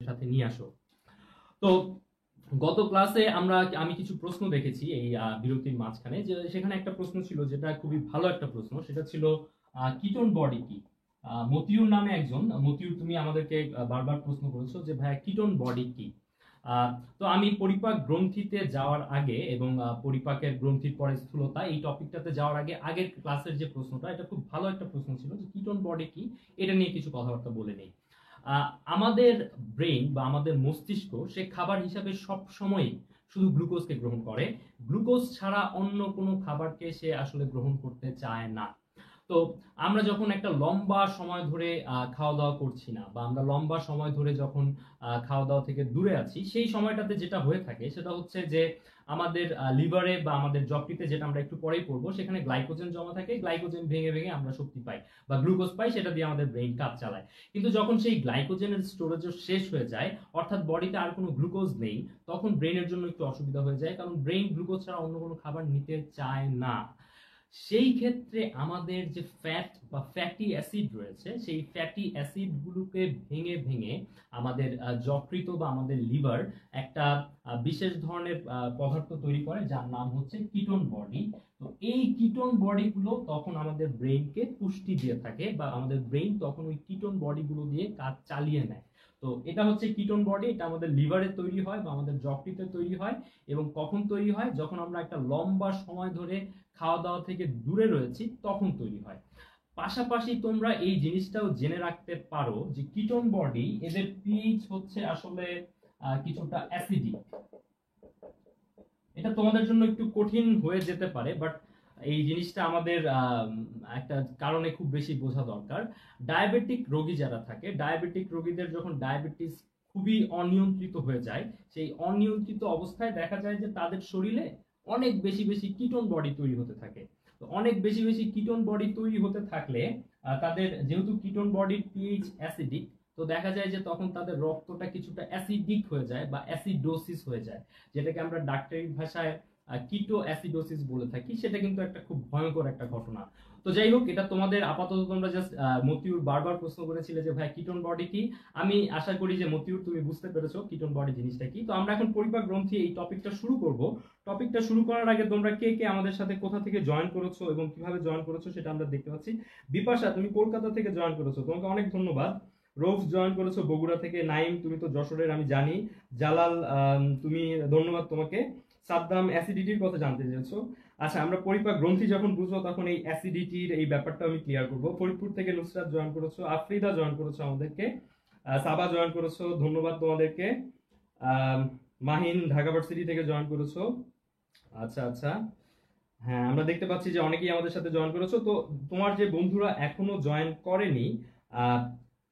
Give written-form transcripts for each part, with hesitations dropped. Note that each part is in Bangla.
সাথে নিয়ে আসো। তো গত ক্লাসে আমি কিছু প্রশ্ন দেখেছি এই বিরতির মাঝখানে, যে সেখানে একটা প্রশ্ন ছিল যেটা খুবই ভালো একটা প্রশ্ন, সেটা ছিল কিটোন বডি কি। মতিউর নামে একজন, মতিউর তুমি আমাদেরকে বারবার প্রশ্ন করেছো যে ভাইয়া কিটোন বডি কি। আহ, তো আমি পরিপাক গ্রন্থিতে যাওয়ার আগে এবং পরিপাকের গ্রন্থির পরে স্থূলতা এই টপিকটাতে যাওয়ার আগে আগের ক্লাসের যে প্রশ্নটা, এটা খুব ভালো একটা প্রশ্ন ছিল যে কিটোন বডি কি, এটা নিয়ে কিছু কথাবার্তা বলে নেই। আমাদের ব্রেন বা আমাদের মস্তিষ্ক সে খাবার হিসাবে সব সময় শুধু গ্লুকোজকে গ্রহণ করে, গ্লুকোজ ছাড়া অন্য কোনো খাবারকে সে আসলে গ্রহণ করতে চায় না। তো আমরা যখন একটা লম্বা সময় ধরে খাওয়া দাওয়া করছি না, বা আমরা লম্বা সময় ধরে যখন খাওয়া দাওয়া থেকে দূরে আছি, সেই সময়টাতে যেটা হয়ে থাকে সেটা হচ্ছে যে আমাদের লিভারে বা আমাদের যকৃতে, যেটা আমরা একটু পরেই পড়বো, সেখানে গ্লাইকোজেন জমা থাকে, গ্লাইকোজেন ভেঙে ভেঙে আমরা শক্তি পাই বা গ্লুকোজ পাই, সেটা দিয়ে আমাদের ব্রেন কাজ চালায়। কিন্তু যখন সেই গ্লাইকোজেনের স্টোরেজ শেষ হয়ে যায়, অর্থাৎ বডিতে আর কোনো গ্লুকোজ নেই, তখন ব্রেনের জন্য একটু অসুবিধা হয়ে যায়, কারণ ব্রেন গ্লুকোজ ছাড়া অন্য কোনো খাবার নিতে চায় না। সেই ক্ষেত্রে আমাদের যে ফ্যাট বা ফ্যাটি অ্যাসিড রয়েছে, সেই ফ্যাটি অ্যাসিড গুলোকে ভেঙে ভেঙে আমাদের যকৃত বা আমাদের লিভার একটা বিশেষ ধরনের পদার্থ তৈরি করে, যার নাম হচ্ছে কিটোন বডি। তো এই কিটোন বডি গুলো তখন আমাদের ব্রেইনকে পুষ্টি দিয়ে থাকে, বা আমাদের ব্রেইন তখন ওই কিটোন বডি গুলো দিয়ে কাজ চালিয়ে নেয়। তো এটা হচ্ছে কিটোন বডি, এটা আমাদের লিভারে তৈরি হয় বা আমাদের যকৃতে তৈরি হয়। এবং কখন তৈরি হয়? যখন আমরা একটা লম্বা সময় ধরে খাওয়া দাওয়া থেকে দূরে রয়েছি, তখন তৈরি হয়। পাশাপাশি তোমরা এই জিনিসটাও জেনে রাখতে পারো যে কিটোন বডি, এদের পিএইচ হচ্ছে আসলে কিছুটা অ্যাসিডিক। এটা তোমাদের জন্য একটু কঠিন হয়ে যেতে পারে, বাট এই জিনিসটা আমাদের একটা কারণে খুব বেশি বোঝা দরকার। ডায়াবেটিক রোগী যারা থাকে, ডায়াবেটিক রোগীদের যখন ডায়াবেটিস খুবই অনিয়ন্ত্রিত হয়ে যায়, সেই অনিয়ন্ত্রিত অবস্থায় দেখা যায় যে তাদের শরীরে অনেক বেশি বেশি কিটোন বডি তৈরি হতে থাকে। তো অনেক বেশি বেশি কিটোন বডি তৈরি হতে থাকলে তাদের যেহেতু কিটোন বডির পিএইচ অ্যাসিডিক, তো দেখা যায় যে তখন তাদের রক্তটা কিছুটা অ্যাসিডিক হয়ে যায় বা অ্যাসিডোসিস হয়ে যায়, যেটাকে আমরা ডাক্তারি ভাষায় কিটো অ্যাসিডোসিস বলে থাকি। সেটা কিন্তু একটা খুব ভয়ঙ্কর একটা ঘটনা। তো যাই হোক, এটা তোমাদের আপাতত, তোমরা জাস্ট মতিউর বারবার প্রশ্ন করেছিলে যে ভাই কিটোন বডি কি। আমি আশা করি যে মতিউর তুমি বুঝতে পেরেছো কিটোন বডি জিনিসটা কি। তো আমরা এখন পরিপাক গ্রন্থি এই টপিকটা শুরু করব। টপিকটা শুরু করার আগে তোমরা কে কে আমাদের সাথে কোথা থেকে জয়েন করেছো এবং কিভাবে জয়েন করেছো সেটা আমরা দেখতে পাচ্ছি। বিপাশা, তুমি কলকাতা থেকে জয়েন করেছো, তোমাকে অনেক ধন্যবাদ। রোজ জয়েন করেছো বগুড়া থেকে। নাইম, তুমি তো যশোরের আমি জানি। জালাল, তুমি, ধন্যবাদ তোমাকে। সাদ্দাম, অ্যাসিডিটির কথা জানতে চেয়েছো। আচ্ছা, আমরা পরিপাক গ্রন্থি যখন বুঝবো তখন এই অ্যাসিডিটির এই ব্যাপারটা আমি ক্লিয়ার করবো। ফরিদপুর থেকে নুসরাত জয়েন করেছো, আফরিদা জয়েন করেছো আমাদেরকে, সাবা জয়েন করেছো, ধন্যবাদ তোমাদেরকে। আহ, মাহিন ঢাকা ভার্সিটি থেকে জয়েন করেছো। আচ্ছা আচ্ছা, হ্যাঁ আমরা দেখতে পাচ্ছি যে অনেকেই আমাদের সাথে জয়েন করেছো। তো তোমার যে বন্ধুরা এখনো জয়েন করেনি,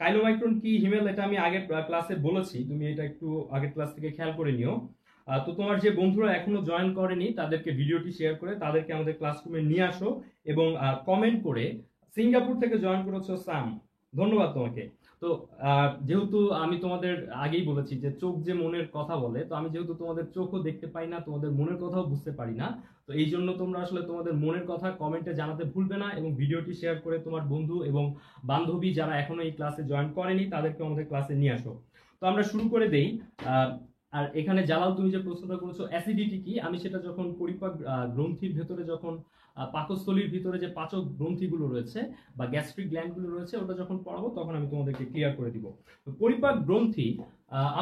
কাইলোমাইক্রন কি হিমেল, এটা আমি আগের ক্লাসে বলেছি, তুমি এটা একটু আগের ক্লাস থেকে খেয়াল করে নিও। তো তোমার যে বন্ধুরা এখনো জয়েন করেনি তাদেরকে ভিডিওটি শেয়ার করে তাদেরকে আমাদের ক্লাসরুমে নিয়ে আসো, এবং কমেন্ট করে। সিঙ্গাপুর থেকে জয়েন করেছো সাম, ধন্যবাদ তোমাকে। তো যেহেতু আমি তোমাদের আগেই বলেছি যে চোখ যে মনের কথা বলে, তো আমি যেহেতু তোমাদের চোখও দেখতে পাই না, তোমাদের মনের কথাও বুঝতে পারি না, তো এই জন্য তোমরা আসলে তোমাদের মনের কথা কমেন্টে জানাতে ভুলবে না, এবং ভিডিওটি শেয়ার করে তোমার বন্ধু এবং বান্ধবী যারা এখনো এই ক্লাসে জয়েন করেনি তাদেরকে আমাদের ক্লাসে নিয়ে আসো। তো আমরা শুরু করে দেই। আর এখানে জালাল, তুমি যে প্রশ্নটা করেছো অ্যাসিডিটি কি, আমি সেটা যখন পরিপাক গ্রন্থির ভেতরে, যখন পাকস্থলীর ভিতরে যে পাচক গ্রন্থিগুলো রয়েছে বা গ্যাস্ট্রিক গ্ল্যান্ডগুলো রয়েছে, ওটা যখন পড়াবো তখন আমি তোমাদেরকে ক্লিয়ার করে দিব। তো পরিপাক গ্রন্থি,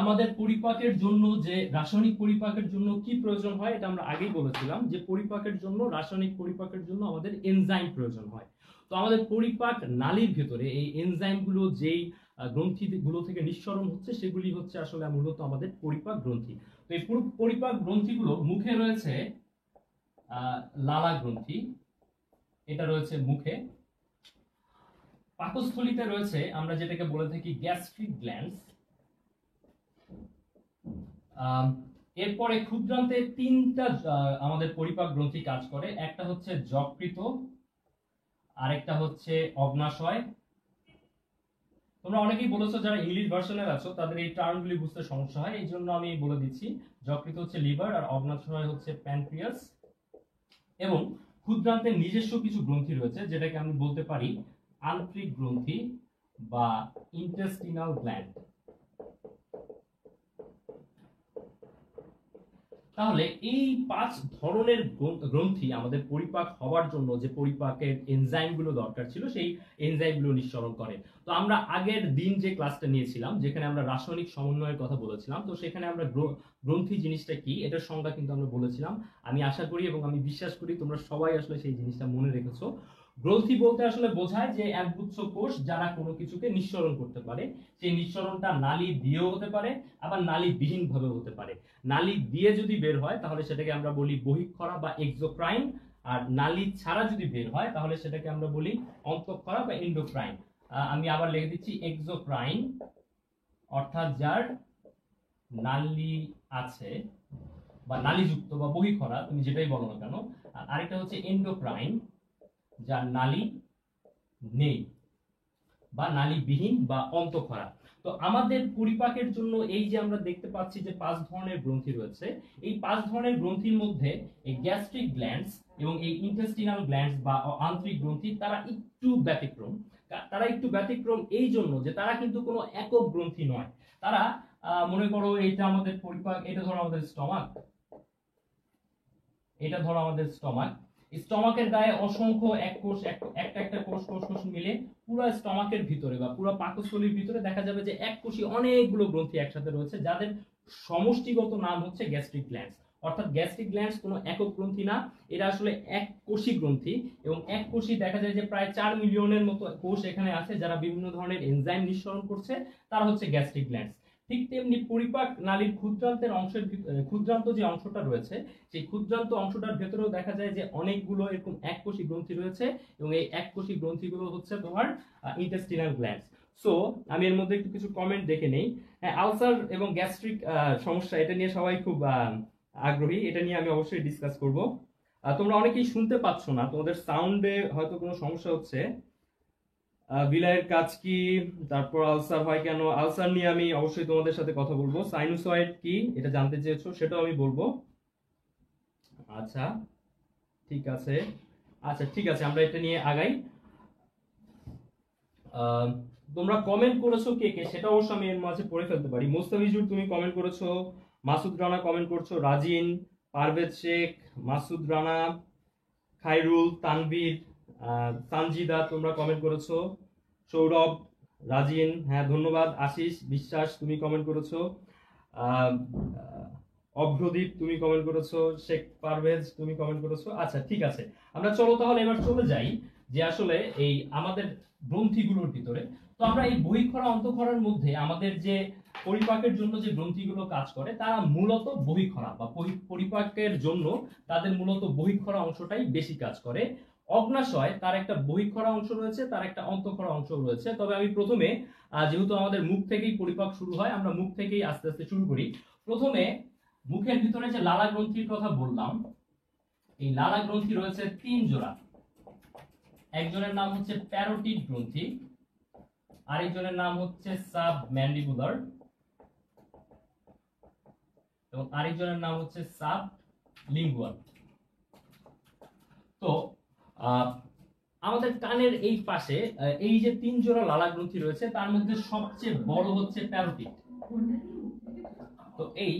আমাদের পরিপাকের জন্য যে রাসায়নিক পরিপাকের জন্য কি প্রয়োজন হয়, এটা আমরা আগেই বলেছিলাম যে পরিপাকের জন্য, রাসায়নিক পরিপাকের জন্য আমাদের এনজাইম প্রয়োজন হয়। তো আমাদের পরিপাক নালীর ভেতরে এই এনজাইমগুলো যেই গ্রন্থিগুলো থেকে নিঃসরণ হচ্ছে, সেগুলি হচ্ছে আসলে মূলত আমাদের পরিপাক গ্রন্থি। তো এই পরিপাক গ্রন্থিগুলো মুখে রয়েছে লালা গ্রন্থি, এটা রয়েছে মুখে। পাকস্থলীতে রয়েছে আমরা যেটাকে বলে থাকি গ্যাস্ট্রিক গ্ল্যান্ডস। এরপরে ক্ষুদ্রান্তে তিনটা আমাদের পরিপাক গ্রন্থি কাজ করে, একটা হচ্ছে যকৃত, আরেকটা হচ্ছে অগ্নাশয়। তোমরা অনেকেই বলেছো যারা ইংলিশ ভার্সনের আছো তাদের এই টার্মগুলি বুঝতে সমস্যা হয়, এই জন্য আমি বলে দিচ্ছি। যকৃত হচ্ছে লিভার, আর অগ্নাশয় হচ্ছে প্যানক্রিয়াস। এবং ক্ষুদ্রান্তের নিজস্ব কিছু গ্রন্থি রয়েছে, যেটাকে আমি বলতে পারি আন্ত্রিক গ্রন্থি বা ইন্টেস্টিনাল গ্ল্যান্ড। তাহলে এই 5 ধরনের গ্রন্থি আমাদের পরিপাক হওয়ার জন্য যে পরিপাকের এনজাইমগুলো দরকার ছিল সেই এনজাইমগুলো নিঃসরণ করে। তো আমরা আগের দিন যে ক্লাসটা নিয়েছিলাম যেখানে আমরা রাসায়নিক সমন্বয়ের কথা বলেছিলাম, তো সেখানে আমরা গ্রন্থি জিনিসটা কি এটার সংজ্ঞা কিন্তু আমরা বলেছিলাম। আমি আশা করি এবং আমি বিশ্বাস করি তোমরা সবাই আসলে সেই জিনিসটা মনে রেখেছো। গ্রন্থি বলতে আসলে বোঝায় যে একগুচ্ছ কোষ যারা কোনো কিছুকে নিঃসরণ করতে পারে। সেই নিঃসরণটা নালী দিয়েও হতে পারে, আবার নালী বিহীন ভাবেও হতে পারে। নালী দিয়ে যদি বের হয় তাহলে সেটাকে আমরা বলি বহিঃক্ষরা বা এক্সোক্রাইন, আর নালী ছাড়া যদি বের হয় তাহলে সেটাকে আমরা বলি অন্তঃক্ষরা বা এন্ডোক্রাইন। আমি আবার লিখে দিচ্ছি এক্সোক্রাইন অর্থাৎ যার নালী আছে বা নালীযুক্ত বা বহিঃক্ষরা, তুমি যেটাই বলো না কেন। আর আরেকটা হচ্ছে এন্ডোক্রাইন যার নালী নেই বা নালীবিহীন বা অন্তঃক্ষরা। তো আমাদের পরিপাকের জন্য এই যে আমরা দেখতে পাচ্ছি যে 5 ধরনের গ্রন্থি রয়েছে, এই 5 ধরনের গ্রন্থির মধ্যে এই গ্যাস্ট্রিক গ্ল্যান্ডস এবং এই ইন্টেস্টিনাল গ্ল্যান্ডস বা আন্ত্রিক গ্রন্থি তারা একটু ব্যতিক্রম। তারা একটু ব্যতিক্রম এই জন্য যে তারা কিন্তু কোনো একক গ্রন্থি নয়। তারা মনে করো এইটা আমাদের পরিপাক, এটা ধরো আমাদের স্টমাক, এটা ধরো আমাদের স্টমাক। স্টমাকের গায়ে অসংখ্য এক কোষ একটা কোষ কোষ কোষ মিলে পুরো স্টমাকের ভিতরে বা পুরো পাকস্থলীর ভিতরে দেখা যাবে যে এক কোষী অনেকগুলো গ্রন্থি একসাথে রয়েছে যাদের সমষ্টিগত নাম হচ্ছে গ্যাস্ট্রিক গ্ল্যান্ডস। অর্থাৎ গ্যাস্ট্রিক গ্ল্যান্ডস কোনো একক গ্রন্থি না, এরা আসলে এক কোষী গ্রন্থি। এবং এক কোষী দেখা যায় যে প্রায় 4 মিলিয়নের মতো কোষ এখানে আছে যারা বিভিন্ন ধরনের এনজাইম নিঃসরণ করছে, তারা হচ্ছে গ্যাস্ট্রিক গ্ল্যান্ডস। ঠিক তেমনি পরিপাক নালীর ক্ষুদ্রান্তের অংশের ক্ষুদ্রান্ত যে অংশটা রয়েছে সেই ক্ষুদ্রান্ত অংশটার ভেতরেও দেখা যায় যে অনেকগুলো এরকম এককোষী গ্রন্থি রয়েছে এবং এই এককোষী গ্রন্থিগুলো হচ্ছে তোমার ইন্টেস্টিনাল গ্ল্যান্ডস। সো আমি এর মধ্যে একটু কিছু কমেন্ট দেখে নেই। হ্যাঁ, আলসার এবং গ্যাস্ট্রিক সমস্যা এটা নিয়ে সবাই খুব আগ্রহী, এটা নিয়ে আমি অবশ্যই ডিসকাস করব। তোমরা অনেকেই শুনতে পাচ্ছ না, তোমাদের সাউন্ডে হয়তো কোনো সমস্যা হচ্ছে। বিলাইয়ের কাজ কি, তারপর আলসার হয় কেন, আলসার নিয়ে আমি অবশ্যই তোমাদের সাথে কথা বলবো। সাইনোসয়েড কি এটা জানতে চেয়েছো, সেটাও আমি বলবো। আচ্ছা ঠিক আছে, আমরা এটা নিয়ে আগাই। তোমরা কমেন্ট করেছো কে কে সেটা অবশ্য আমি এর মাঝে পড়ে ফেলতে পারি। মোস্তাফিজুর তুমি কমেন্ট করেছো, মাসুদ রানা কমেন্ট করছো, রাজিন, পারভেজ শেখ, মাসুদ রানা, খাইরুল, তানভীর, সানজিদা তোমরা কমেন্ট করেছো, সৌরভ, রাজিন, হ্যাঁ ধন্যবাদ, আশিস বিশ্বাস তুমি কমেন্ট করেছো, অভ্রদীপ তুমি কমেন্ট করেছো, শেখ পারভেজ তুমি কমেন্ট করেছো। আচ্ছা ঠিক আছে, আমরা চলো তাহলে এবার চলে যাই যে আসলে এই আমাদের গ্রন্থিগুলোর ভিতরে। তো আমরা এই বহিঃক্ষরা অন্তঃক্ষরার মধ্যে আমাদের যে পরিপাকের জন্য যে গ্রন্থিগুলো কাজ করে তারা মূলত বহিঃক্ষরা বা পরিপাকের জন্য তাদের মূলত বহিঃক্ষরা অংশটাই বেশি কাজ করে। অগ্নাশয় তার একটা বহিঃক্ষরা অংশ রয়েছে, তার একটা অন্তঃক্ষরা অংশ রয়েছে। তবে আমি প্রথমে যেহেতু আমাদের মুখ থেকেই পরিপাক শুরু হয়, আমরা মুখ থেকেই আস্তে আস্তে শুরু করি। প্রথমে মুখের ভিতরে যে লালা গ্রন্থির কথা বললাম, এই লালা গ্রন্থি রয়েছে 3 জোড়া। একজনের নাম হচ্ছে প্যারোটিড গ্রন্থি, আরেকজনের নাম হচ্ছে সাবম্যান্ডিবুলার এবং আরেকজনের নাম হচ্ছে সাবলিঙ্গুয়াল। তো আমাদের কানের এই পাশে এই যে 3 জোড়া লালা গ্রন্থি রয়েছে তার মধ্যে সবচেয়ে বড় হচ্ছে প্যারোটিড। তো এই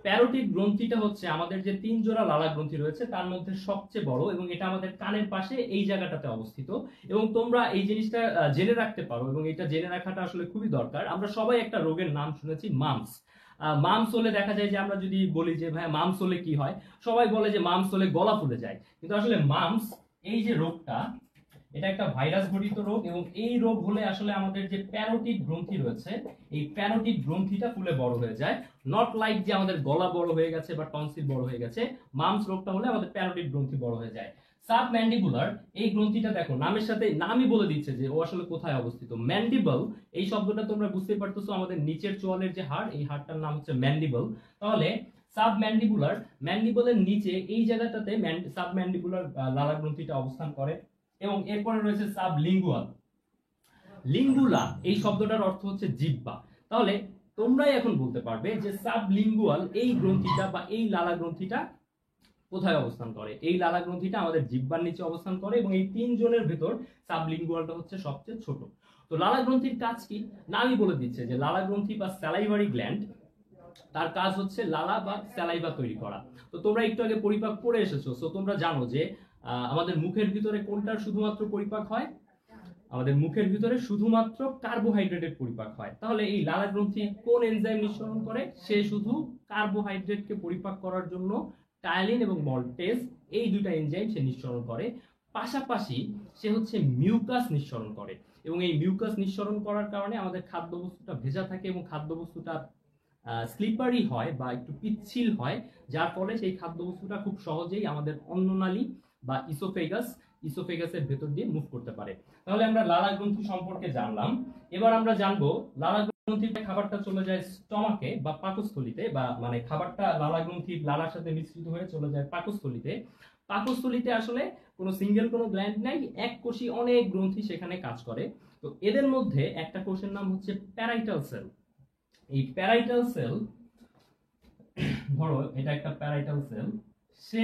প্যারোটিড গ্রন্থিটা হচ্ছে আমাদের যে 3 জোড়া লালা গ্রন্থি রয়েছে তার মধ্যে সবচেয়ে বড় এবং এটা আমাদের কানের পাশে এই জায়গাটাতে অবস্থিত। এবং তোমরা এই জিনিসটা জেনে রাখতে পারো এবং এটা জেনে রাখাটা আসলে খুবই দরকার। আমরা সবাই একটা রোগের নাম শুনেছি মামস। মামস হলে দেখা যায় যে আমরা যদি বলি যে ভাই মামস হলে কি হয়, সবাই বলে যে মামস হলে গলা ফুলে যায়। কিন্তু আসলে মামস এই যে রোগটা, এটা একটা ভাইরাস ঘটিত রোগ এবং এই রোগ হলে আসলে আমাদের যে প্যারোটিড গ্রন্থি রয়েছে এই প্যারোটিড গ্রন্থিটা ফুলে বড় হয়ে যায়। নট লাইক যে আমাদের গলা বড় হয়ে গেছে বা টনসিল বড় হয়ে গেছে, মামস রোগটা হলে আমাদের প্যারোটিড গ্রন্থি বড় হয়ে যায়। সাবম্যান্ডিবুলার এই গ্রন্থিটা দেখো নামের সাথে নামই বলে দিচ্ছে যে ও আসলে কোথায় অবস্থিত। ম্যান্ডিবল এই শব্দটা তোমরা বুঝতে পারতেছো, আমাদের নিচের চোয়ালের যে হাড় এই হাড়টার নাম হচ্ছে ম্যান্ডিবল। তাহলে সাবম্যান্ডিবুলার, ম্যান্ডিবলের নিচে এই জায়গাটাতে সাবম্যান্ডিবুলার লালা গ্রন্থিটা অবস্থান করে। এবং এরপরে রয়েছে সাবলিঙ্গুয়াল। লিঙ্গুলা এই শব্দটার অর্থ হচ্ছে জিহ্বা। তাহলে তোমরাই এখন বলতে পারবে যে সাবলিঙ্গুয়াল এই গ্রন্থিটা বা এই লালা গ্রন্থিটা কোথায় অবস্থান করে। এই লালা গ্রন্থিটা আমাদের জিহ্বার নিচে অবস্থান করে এবং এই 3 জনের ভেতর সাবলিঙ্গুয়ালটা হচ্ছে সবচেয়ে ছোট। তো লালা গ্রন্থির কাজ কি, নামই বলে দিচ্ছে যে লালা গ্রন্থি বা স্যালাইভারি গ্ল্যান্ড তার কাজ হচ্ছে লালা বা স্যালাইভা তৈরি করা। তো তোমরা একটু আগে পরিপাক পড়ে এসেছো, সো তোমরা জানো যে আমাদের মুখের ভিতরে কোনটার শুধুমাত্র পরিপাক হয়? আমাদের মুখের ভিতরে শুধুমাত্র কার্বোহাইড্রেটের পরিপাক হয়। তাহলে এই লালা গ্রন্থি কোন এনজাইম নিঃসরণ করে? সে শুধু কার্বোহাইড্রেটকে পরিপাক করার জন্য টায়ালিন এবং মল্টেজ এই দুইটা এনজাইম সে নিঃসরণ করে। পাশাপাশি সে হচ্ছে মিউকাস নিঃসরণ করে, এবং এই মিউকাস নিঃসরণ করার কারণে আমাদের খাদ্যবস্তুটা ভেজা থাকে এবং খাদ্যবস্তুটা স্লিপারি হয় বা একটু পিচ্ছিল হয়, যার ফলে সেই খাদ্যবস্তুটা খুব সহজেই আমাদের অন্ননালী বা ইসোফেগাসের ভেতর দিয়ে মুভ করতে পারে। তাহলে আমরা লালা গ্রন্থি সম্পর্কে জানলাম। এবার আমরা জানবো লালা গ্রন্থিতে খাবারটা চলে যায় স্টমাকে বা পাকস্থলিতে, বা মানে খাবারটা লালা গ্রন্থির লালার সাথে মিশ্রিত হয়ে চলে যায় পাকস্থলিতে। পাকস্থলিতে আসলে কোনো সিঙ্গেল কোনো গ্ল্যান্ড নাই, এক কোষী অনেক গ্রন্থি সেখানে কাজ করে। তো এদের মধ্যে একটা কোষের নাম হচ্ছে প্যারাইটাল সেল। এই প্যারাইটাল সেল, ধরো এটা একটা প্যারাইটাল সেল, সে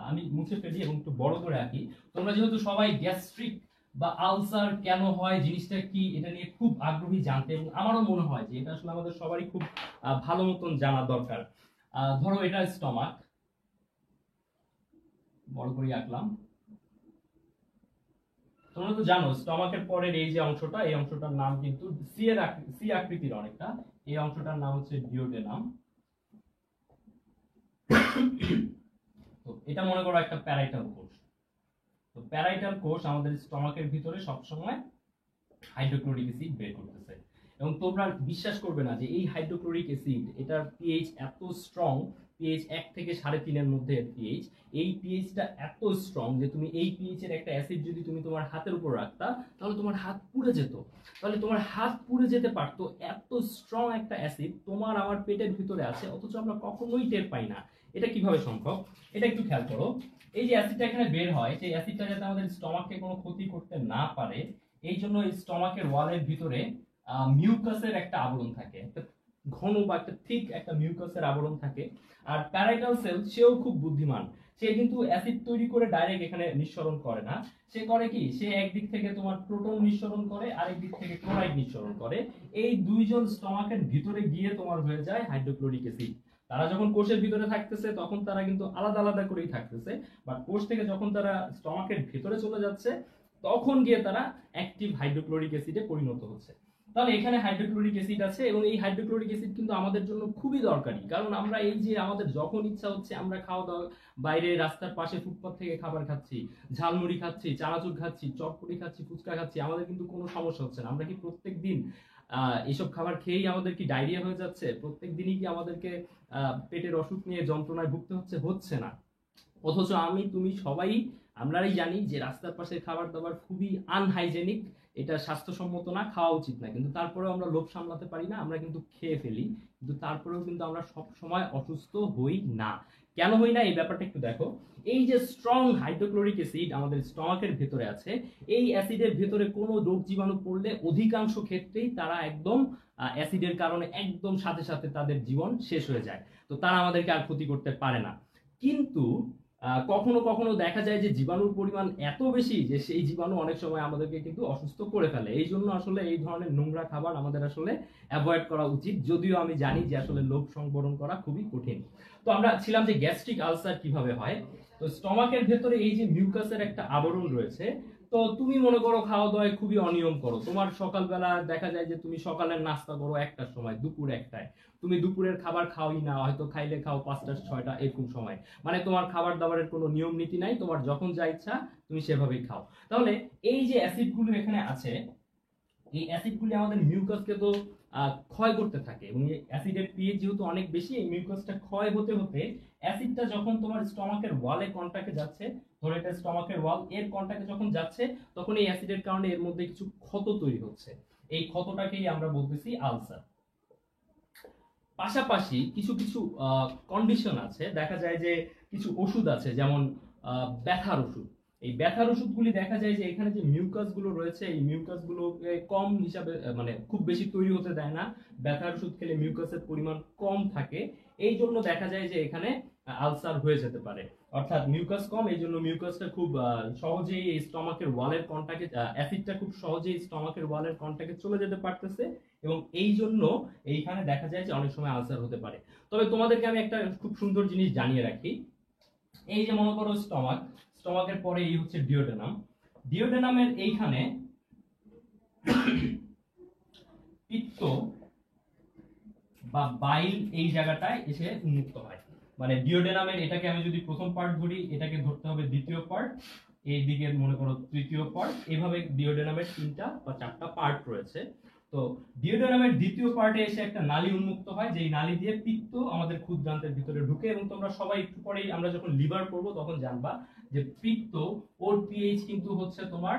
আমি মুছে ফেলি এবং একটু বড় করে আঁকি। তোমরা যেহেতু সবাই গ্যাস্ট্রিক বা আলসার কেন হয় জিনিসটা কি এটা নিয়ে খুব আগ্রহী জানতে, এবং আমারও মনে হয় যে এটা আসলে আমাদের সবারই খুব ভালো মতন জানা দরকার। ধরো এটা স্টমাক, বড় করে আঁকলাম। তোমরা তো জানো স্টমাকের পরের এই যে অংশটা, এই অংশটার নাম কিন্তু সি আকৃতির অনেকটা, এই অংশটার নাম হচ্ছে ডিওডেনাম। তো এটা মনে করো একটা প্যারাইটাল কোষ। তো প্যারাইটাল কোষ আমাদের স্টমাকের ভিতরে সবসময় হাইড্রোক্লোরিক অ্যাসিড বের করতেছে, এবং তোমরা বিশ্বাস করবে না যে এই হাইড্রোক্লোরিক অ্যাসিড, এটার পিএইচ এত স্ট্রং, পিএইচ 1 থেকে 3.5 এর মধ্যে পিএইচ। এই পিএইচটা এত স্ট্রং যে তুমি এই পিএইচ এর একটা অ্যাসিড যদি তুমি তোমার হাতের উপর রাখতা তাহলে তোমার হাত পুড়ে যেত। তাহলে তোমার হাত পুড়ে যেতে পারতো, এত স্ট্রং একটা অ্যাসিড তোমার আমার পেটের ভিতরে আছে, অথচ আমরা কখনোই টের পাই না। এটা কিভাবে সম্ভব? এটা একটু খেয়াল করো। এই যে অ্যাসিডটা এখানে বের হয়, সেই অ্যাসিডটা যাতে আমাদের স্টমাককে কোনো ক্ষতি করতে না পারে, এই জন্য এই স্টমাকের ওয়ালের ভিতরে মিউকাসের একটা আবরণ থাকে, একটা ঘন বা একটা ঠিক একটা মিউকাসের আবরণ থাকে। আর প্যারাইটাল সেল সেও খুব বুদ্ধিমান, সে কিন্তু অ্যাসিড তৈরি করে ডাইরেক্ট এখানে নিঃসরণ করে না। সে করে কি, সে একদিক থেকে তোমার প্রোটন নিঃসরণ করে, আরেক দিক থেকে ক্লোরাইড নিঃসরণ করে। এই দুইজন স্টমাকের ভিতরে গিয়ে তোমার হয়ে যায় হাইড্রোক্লোরিক অ্যাসিড। তারা যখন কোষের ভিতরে থাকতেছে তখন তারা কিন্তু আলাদা আলাদা করেই থাকতেছে, বাট কোষ থেকে যখন তারা স্টমাকের ভিতরে চলে যাচ্ছে তখন গিয়ে তারা অ্যাক্টিভ হাইড্রোক্লোরিক অ্যাসিডে পরিণত হচ্ছে। তাহলে এখানে হাইড্রোক্লোরিক অ্যাসিড আছে, এবং এই হাইড্রোক্লোরিক অ্যাসিড কিন্তু আমাদের জন্য খুবই দরকারি, কারণ আমরা এই যে আমাদের যখন ইচ্ছা হচ্ছে আমরা খাওয়া দাওয়া, বাইরে রাস্তার পাশে ফুটপাত থেকে খাবার খাচ্ছি, ঝালমুড়ি খাচ্ছি, চানাচুর খাচ্ছি, চটপটি খাচ্ছি, ফুচকা খাচ্ছি, আমাদের কিন্তু কোনো সমস্যা হচ্ছে না। আমরা কি প্রত্যেক দিন এসব খাবার খেয়েই আমাদের কি ডায়রিয়া হয়ে যাচ্ছে? প্রত্যেক দিনই কি আমাদেরকে পেটের অসুখ নিয়ে যন্ত্রণায় ভুগতে হচ্ছে? হচ্ছে না। অথচ আমি তুমি সবাই আমরাই জানি যে রাস্তার পাশে খাবার দাবার খুবই আনহাইজেনিক, এটা স্বাস্থ্যসম্মত না, খাওয়া উচিত না, কিন্তু তারপরেও আমরা লোভ সামলাতে পারি না, আমরা কিন্তু খেয়ে ফেলি। কিন্তু তারপরেও কিন্তু আমরা সব সময় অসুস্থ হই না। কেন হই না এই ব্যাপারটা একটু দেখো। এই যে স্ট্রং হাইড্রোক্লোরিক অ্যাসিড আমাদের স্টমাকের ভেতরে আছে, এই অ্যাসিডের ভেতরে কোনো রোগ জীবাণু পড়লে অধিকাংশ ক্ষেত্রেই তারা একদম অ্যাসিডের কারণে একদম সাথে সাথে তাদের জীবন শেষ হয়ে যায়। তো তারা আমাদেরকে আর ক্ষতি করতে পারে না। কিন্তু কখনো কখনো দেখা যায় যে জীবাণুর পরিমাণ এত বেশি যে সেই জীবাণু অনেক সময় আমাদেরকে কিন্তু অসুস্থ করে ফেলে। এই জন্য আসলে এই ধরনের নোংরা খাবার আমাদের আসলে অ্যাভয়েড করা উচিত, যদিও আমি জানি যে আসলে লোভ সংবরণ করা খুবই কঠিন। তো আমরা ছিলাম যে গ্যাস্ট্রিক আলসার কিভাবে হয়। তো স্টমাকের ভেতরে এই যে মিউকাসের একটা আবরণ রয়েছে। তো তুমি মনে করো খাওয়া দাওয়ায় খুবই অনিয়ম করো, তোমার সকালবেলা দেখা যায় যে তুমি সকালের নাস্তা করো 1টার সময়, দুপুর 1টায়, তুমি দুপুরের খাবার খাওই না, হয়তো খাইলে খাও 5টা 6টা এরকম সময়, মানে তোমার খাবার দাবারের কোনো নিয়ম নীতি নাই, তোমার যখন যা ইচ্ছা তুমি সেভাবেই খাও। তাহলে এই যে অ্যাসিডগুলো এখানে আছে, এই অ্যাসিডগুলি আমাদের মিউকাসকে তো ক্ষয় করতে থাকে, এবং এই অ্যাসিডের পিএইচ যেহেতু অনেক বেশি, এই মিউকাসটা ক্ষয় হতে হতে অ্যাসিডটা যখন তোমার স্টমাকের ওয়ালে কন্টাক্টে যাচ্ছে, ধরো এটা স্টমাকের ওয়াল, এর কন্টাক্টে যখন যাচ্ছে তখন এই অ্যাসিডের কারণে এর মধ্যে কিছু ক্ষত তৈরি হচ্ছে। এই ক্ষতটাকেই আমরা বলতেছি আলসার। পাশাপাশি কিছু কিছু কন্ডিশন আছে, দেখা যায় যে কিছু ওষুধ আছে, যেমন ব্যথার ওষুধ। এই ব্যথার ওষুধগুলি দেখা যায় যে এখানে যে মিউকাস গুলো রয়েছে এই মিউকাস গুলোকে কম হিসাবে মানে খুব বেশি তৈরি হতে দেয় না। ব্যথার ওষুধ খেলে মিউকাসের পরিমাণ কম থাকে, এই জন্য দেখা যায় যে এখানে আলসার হয়ে যেতে পারে। অর্থাৎ মিউকাস কম, এই জন্য মিউকাসটা খুব সহজেই এই স্টমাকের ওয়ালের কন্টাক্টে, অ্যাসিডটা খুব সহজেই স্টমাকের ওয়ালের কন্টাক্টে চলে যেতে পারতেছে, এবং এই জন্য এইখানে দেখা যায় যে অনেক সময় আলসার হতে পারে। তবে তোমাদেরকে আমি একটা খুব সুন্দর জিনিস জানিয়ে রাখি, এই যে মনে করো স্টমাক, স্টমাকের পরে এই হচ্ছে ডিওডেনাম, ডিওডেনামের এইখানে পিত্ত বা বাইল এই জায়গাটায় এসে উন্মুক্ত হয়। মানে ডিওডেনামের এটাকে আমি যদি প্রথম পার্ট ধরি, এটাকে ধরতে হবে দ্বিতীয় পার্ট, এই দিকে মনে করো তৃতীয় পার্ট, এইভাবে ডিওডেনামের 3টা বা 4টা পার্ট রয়েছে। তো ডিওডেনামের দ্বিতীয় পার্টে এসে একটা নালী উন্মুক্ত হয়, যেই নালী দিয়ে পিত্ত আমাদের ক্ষুদ্রান্তের ভিতরে ঢুকে, এবং তোমরা সবাই একটু পরেই আমরা যখন লিভার করব তখন জানবা যে পিত্ত ওর পিএইচ কিন্তু হচ্ছে তোমার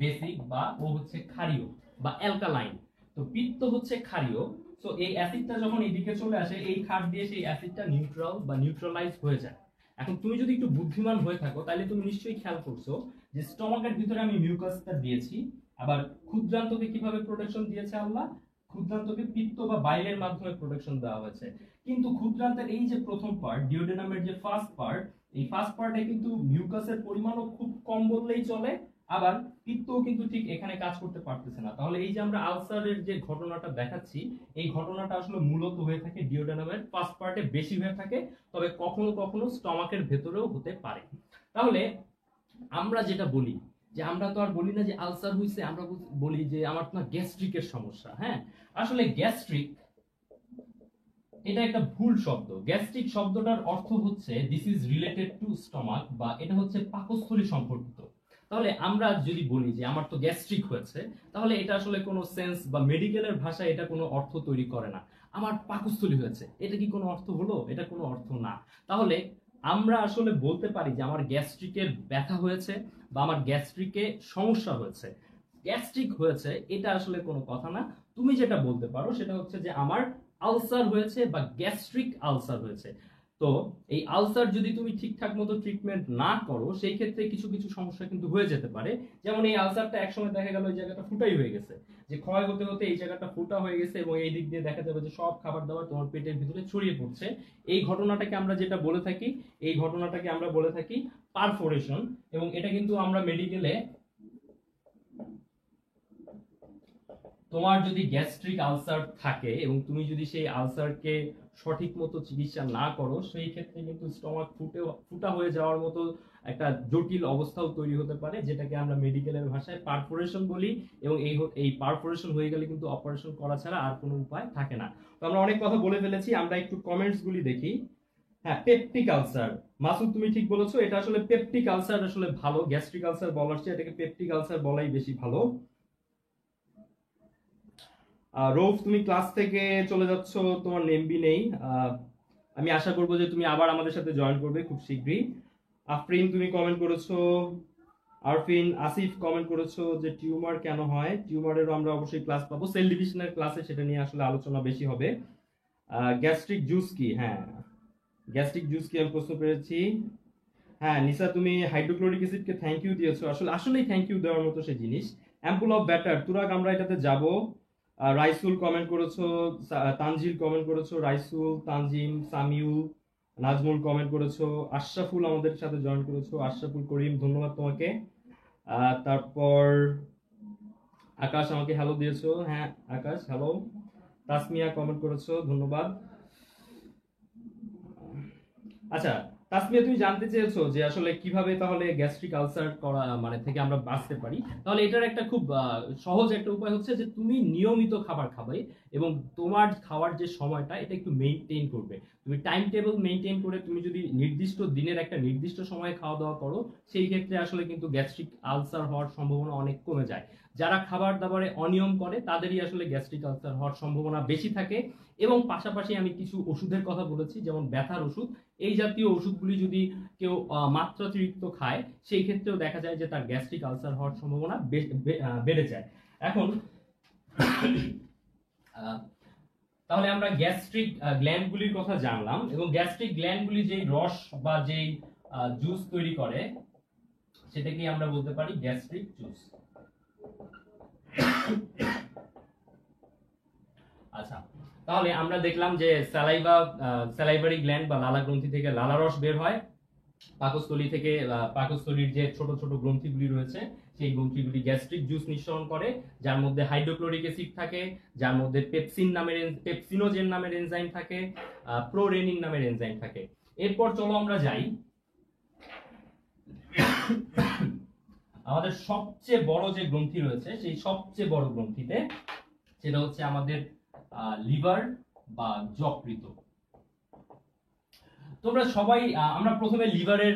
বেসিক, বা ও হচ্ছে ক্ষারীয় বা অ্যালকালাইন। তো পিত্ত হচ্ছে ক্ষারীয়। তো এই অ্যাসিডটা যখন এইদিকে চলে আসে, এই ক্ষার দিয়ে সেই অ্যাসিডটা নিউট্রাল বা নিউট্রালাইজ হয়ে যায়। এখন তুমি যদি একটু বুদ্ধিমান হয়ে থাকো তাহলে তুমি নিশ্চয়ই খেয়াল করছো যে স্টমাকের ভিতরে আমি মিউকাসটা দিয়েছি, আবার ক্ষুদ্রান্তকে কিভাবে প্রোটেকশন দিয়েছে আল্লাহ? ক্ষুদ্রান্তকে পিত্ত বা বাইলের মাধ্যমে প্রোটেকশন দেওয়া হয়েছে। কিন্তু ক্ষুদ্রান্তের এই যে প্রথম পার্ট, ডিওডেনামের যে ফার্স্ট পার্ট, এই ফার্স্ট পার্টে কিন্তু মিউকাসের পরিমাণও খুব কম বললেই চলে, আবার পিত্তও কিন্তু ঠিক এখানে কাজ করতে পারতেছে না। তাহলে এই যে আমরা আলসারের যে ঘটনাটা দেখাচ্ছি, এই ঘটনাটা আসলে মূলত হয়ে থাকে ডিওডেনামের ফার্স্ট পার্টে বেশি হয়ে থাকে, তবে কখনো কখনো স্টমাকের ভেতরেও হতে পারে। তাহলে আমরা যেটা বলি যে আমরা তো আর বলি না যে আলসার হইছে, আমরা বলি যে আমার তো গ্যাস্ট্রিকের সমস্যা। হ্যাঁ, আসলে গ্যাস্ট্রিক এটা একটা ভুল শব্দ। গ্যাস্ট্রিক শব্দটার অর্থ হচ্ছে this is related to stomach, বা এটা হচ্ছে পাকস্থলী সম্পর্কিত। তাহলে আমরা যদি বলি যে আমার তো গ্যাস্ট্রিক হয়েছে, তাহলে এটা আসলে কোনো সেন্স বা মেডিকেলের ভাষায় এটা কোনো অর্থ তৈরি করে না। আমার পাকস্থলী হয়েছে, এটা কি কোনো অর্থ হলো? এটা কোনো অর্থ না। তাহলে আমরা আসলে বলতে পারি যে আমার গ্যাস্ট্রিকের ব্যথা হয়েছে বা আমার গ্যাস্ট্রিকে সমস্যা হয়েছে, গ্যাস্ট্রিক হয়েছে, এটা আসলে কোনো কথা না। তুমি যেটা বলতে পারো সেটা হচ্ছে যে আমার আলসার হয়েছে বা গ্যাস্ট্রিক আলসার হয়েছে। তো এই আলসার যদি তুমি ঠিকঠাক মতো ট্রিটমেন্ট না করো, সেই ক্ষেত্রে কিছু কিছু সমস্যা কিন্তু হয়ে যেতে পারে। যেমন এই আলসারটা একসময় দেখা গেল এই জায়গাটা ফুটাই হয়ে গেছে, যে ক্ষয় হতে হতে এই জায়গাটা ফুটা হয়ে গেছে, এবং এই দিক দিয়ে দেখা যাবে যে সব খাবার দাবার তোমার পেটের ভিতরে ছড়িয়ে পড়ছে। এই ঘটনাটাকে আমরা যেটা বলে থাকি, এই ঘটনাটাকে আমরা বলে থাকি পারফোরেশন। এবং এটা কিন্তু আমরা মেডিকেলে, তোমার যদি গ্যাস্ট্রিক আলসার থাকে এবং তুমি যদি সেই আলসারকে সঠিক মতো চিকিৎসা না করো, সেই ক্ষেত্রে কিন্তু স্টমাক ফুটা হয়ে যাওয়ার মতো একটা জটিল অবস্থাও তৈরি হতে পারে, যেটাকে আমরা মেডিকেলের ভাষায় পারফোরেশন বলি। এবং এই পারফোরেশন হয়ে গেলে কিন্তু অপারেশন করা ছাড়া আর কোনো উপায় থাকে না। তো আমরা অনেক কথা বলে ফেলেছি, আমরা একটু কমেন্টস গুলি দেখি। হ্যাঁ, পেপটিক আলসার, মাসুদ তুমি ঠিক বলেছো, এটা আসলে পেপটিক আলসার আসলে ভালো, গ্যাস্ট্রিক আলসার বলার চেয়ে এটাকে পেপটিক আলসার বলাই বেশি ভালো। রৌফ, তুমি ক্লাস থেকে চলে যাচ্ছ, তোমার নেমবি নেই। আমি আশা করবো যে তুমি আবার আমাদের সাথে জয়েন করবে খুব শীঘ্রই। আফরিন তুমি কমেন্ট করেছো, আরফিন, আসিফ কমেন্ট করেছো যে টিউমার কেন হয়। টিউমারেরও আমরা অবশ্যই ক্লাস পাবো, সেল ডিভিশনের ক্লাসে সেটা নিয়ে আসলে আলোচনা বেশি হবে। গ্যাস্ট্রিক জুস কি? হ্যাঁ, গ্যাস্ট্রিক জুস কি আমি প্রশ্ন পেয়েছি। হ্যাঁ নিসা, তুমি হাইড্রোক্লোরিক অ্যাসিডকে থ্যাংক ইউ দিয়েছো, আসলেই থ্যাংক ইউ দেওয়ার মতো সেই জিনিস। অ্যাম্পুল অফ ব্যাটার, তুরাগ আমরা এটাতে যাব। রাইসুল কমেন্ট করেছো, তানজিল কমেন্ট করেছো, রাইসুল, তানজিম, সামিউল, নাজমুল কমেন্ট করেছো, আশরাফুল আমাদের সাথে জয়েন করেছো, আশরাফুল করিম ধন্যবাদ তোমাকে। তারপর আকাশ আমাকে হ্যালো দিয়েছো, হ্যাঁ আকাশ হ্যালো। তাসমিয়া কমেন্ট করেছো, ধন্যবাদ। আচ্ছা তাসমিয়া, তুমি জানতে চেয়েছো যে আসলে কিভাবে তাহলে গ্যাস্ট্রিক আলসার করা মানে থেকে আমরা বাঁচতে পারি। তাহলে এটার একটা খুব সহজ একটা উপায় হচ্ছে যে তুমি নিয়মিত খাবার খাবে, এবং তোমার খাওয়ার যে সময়টা এটা একটু মেইনটেইন করবে। তুমি টাইম টেবিল মেইনটেইন করে তুমি যদি নির্দিষ্ট দিনের একটা নির্দিষ্ট সময়ে খাওয়া দাওয়া করো, সেই ক্ষেত্রে আসলে কিন্তু গ্যাস্ট্রিক আলসার হওয়ার সম্ভাবনা অনেক কমে যায়। যারা খাবার দাবারে অনিয়ম করে তাদেরই আসলে গ্যাস্ট্রিক আলসার হওয়ার সম্ভাবনা বেশি থাকে। এবং পাশাপাশি আমি কিছু ওষুধের কথা বলেছি, যেমন ব্যথার ওষুধ, এই জাতীয় ওষুধগুলি যদি কেউ মাত্রাতিরিক্ত খায়, সেই ক্ষেত্রেও দেখা যায় যে তার গ্যাস্ট্রিক আলসার হওয়ার সম্ভাবনা বেড়ে যায়। এখন তাহলে আমরা গ্যাস্ট্রিক গ্ল্যান্ডগুলির কথা জানলাম, এবং গ্যাস্ট্রিক গ্ল্যান্ডগুলি যেই রস বা যেই জুস তৈরি করে, সেটাকে আমরা বলতে পারি গ্যাস্ট্রিক জুস। আচ্ছা, তাহলে আমরা দেখলাম যে স্যালাইভারি গ্ল্যান্ড বা লালা গ্রন্থি থেকে লালারস বের হয়, পাকস্থলী থেকে পাকস্থলীর যে ছোট ছোট গ্রন্থিগুলি রয়েছে সেই গ্রন্থিগুলি গ্যাস্ট্রিক জুস নিঃসরণ করে, যার মধ্যে হাইড্রোক্লোরিক অ্যাসিড থাকে, যার মধ্যে পেপসিনোজেন নামের এনজাইম থাকে, প্রোরেনিন নামের এনজাইম থাকে। এরপর চলো আমরা যাই আমাদের সবচেয়ে বড় যে গ্রন্থি রয়েছে সেই সবচেয়ে বড় গ্রন্থিতে, সেটা হচ্ছে আমাদের লিভার বা যকৃৎ। তোমরা সবাই আমরা প্রথমে লিভারের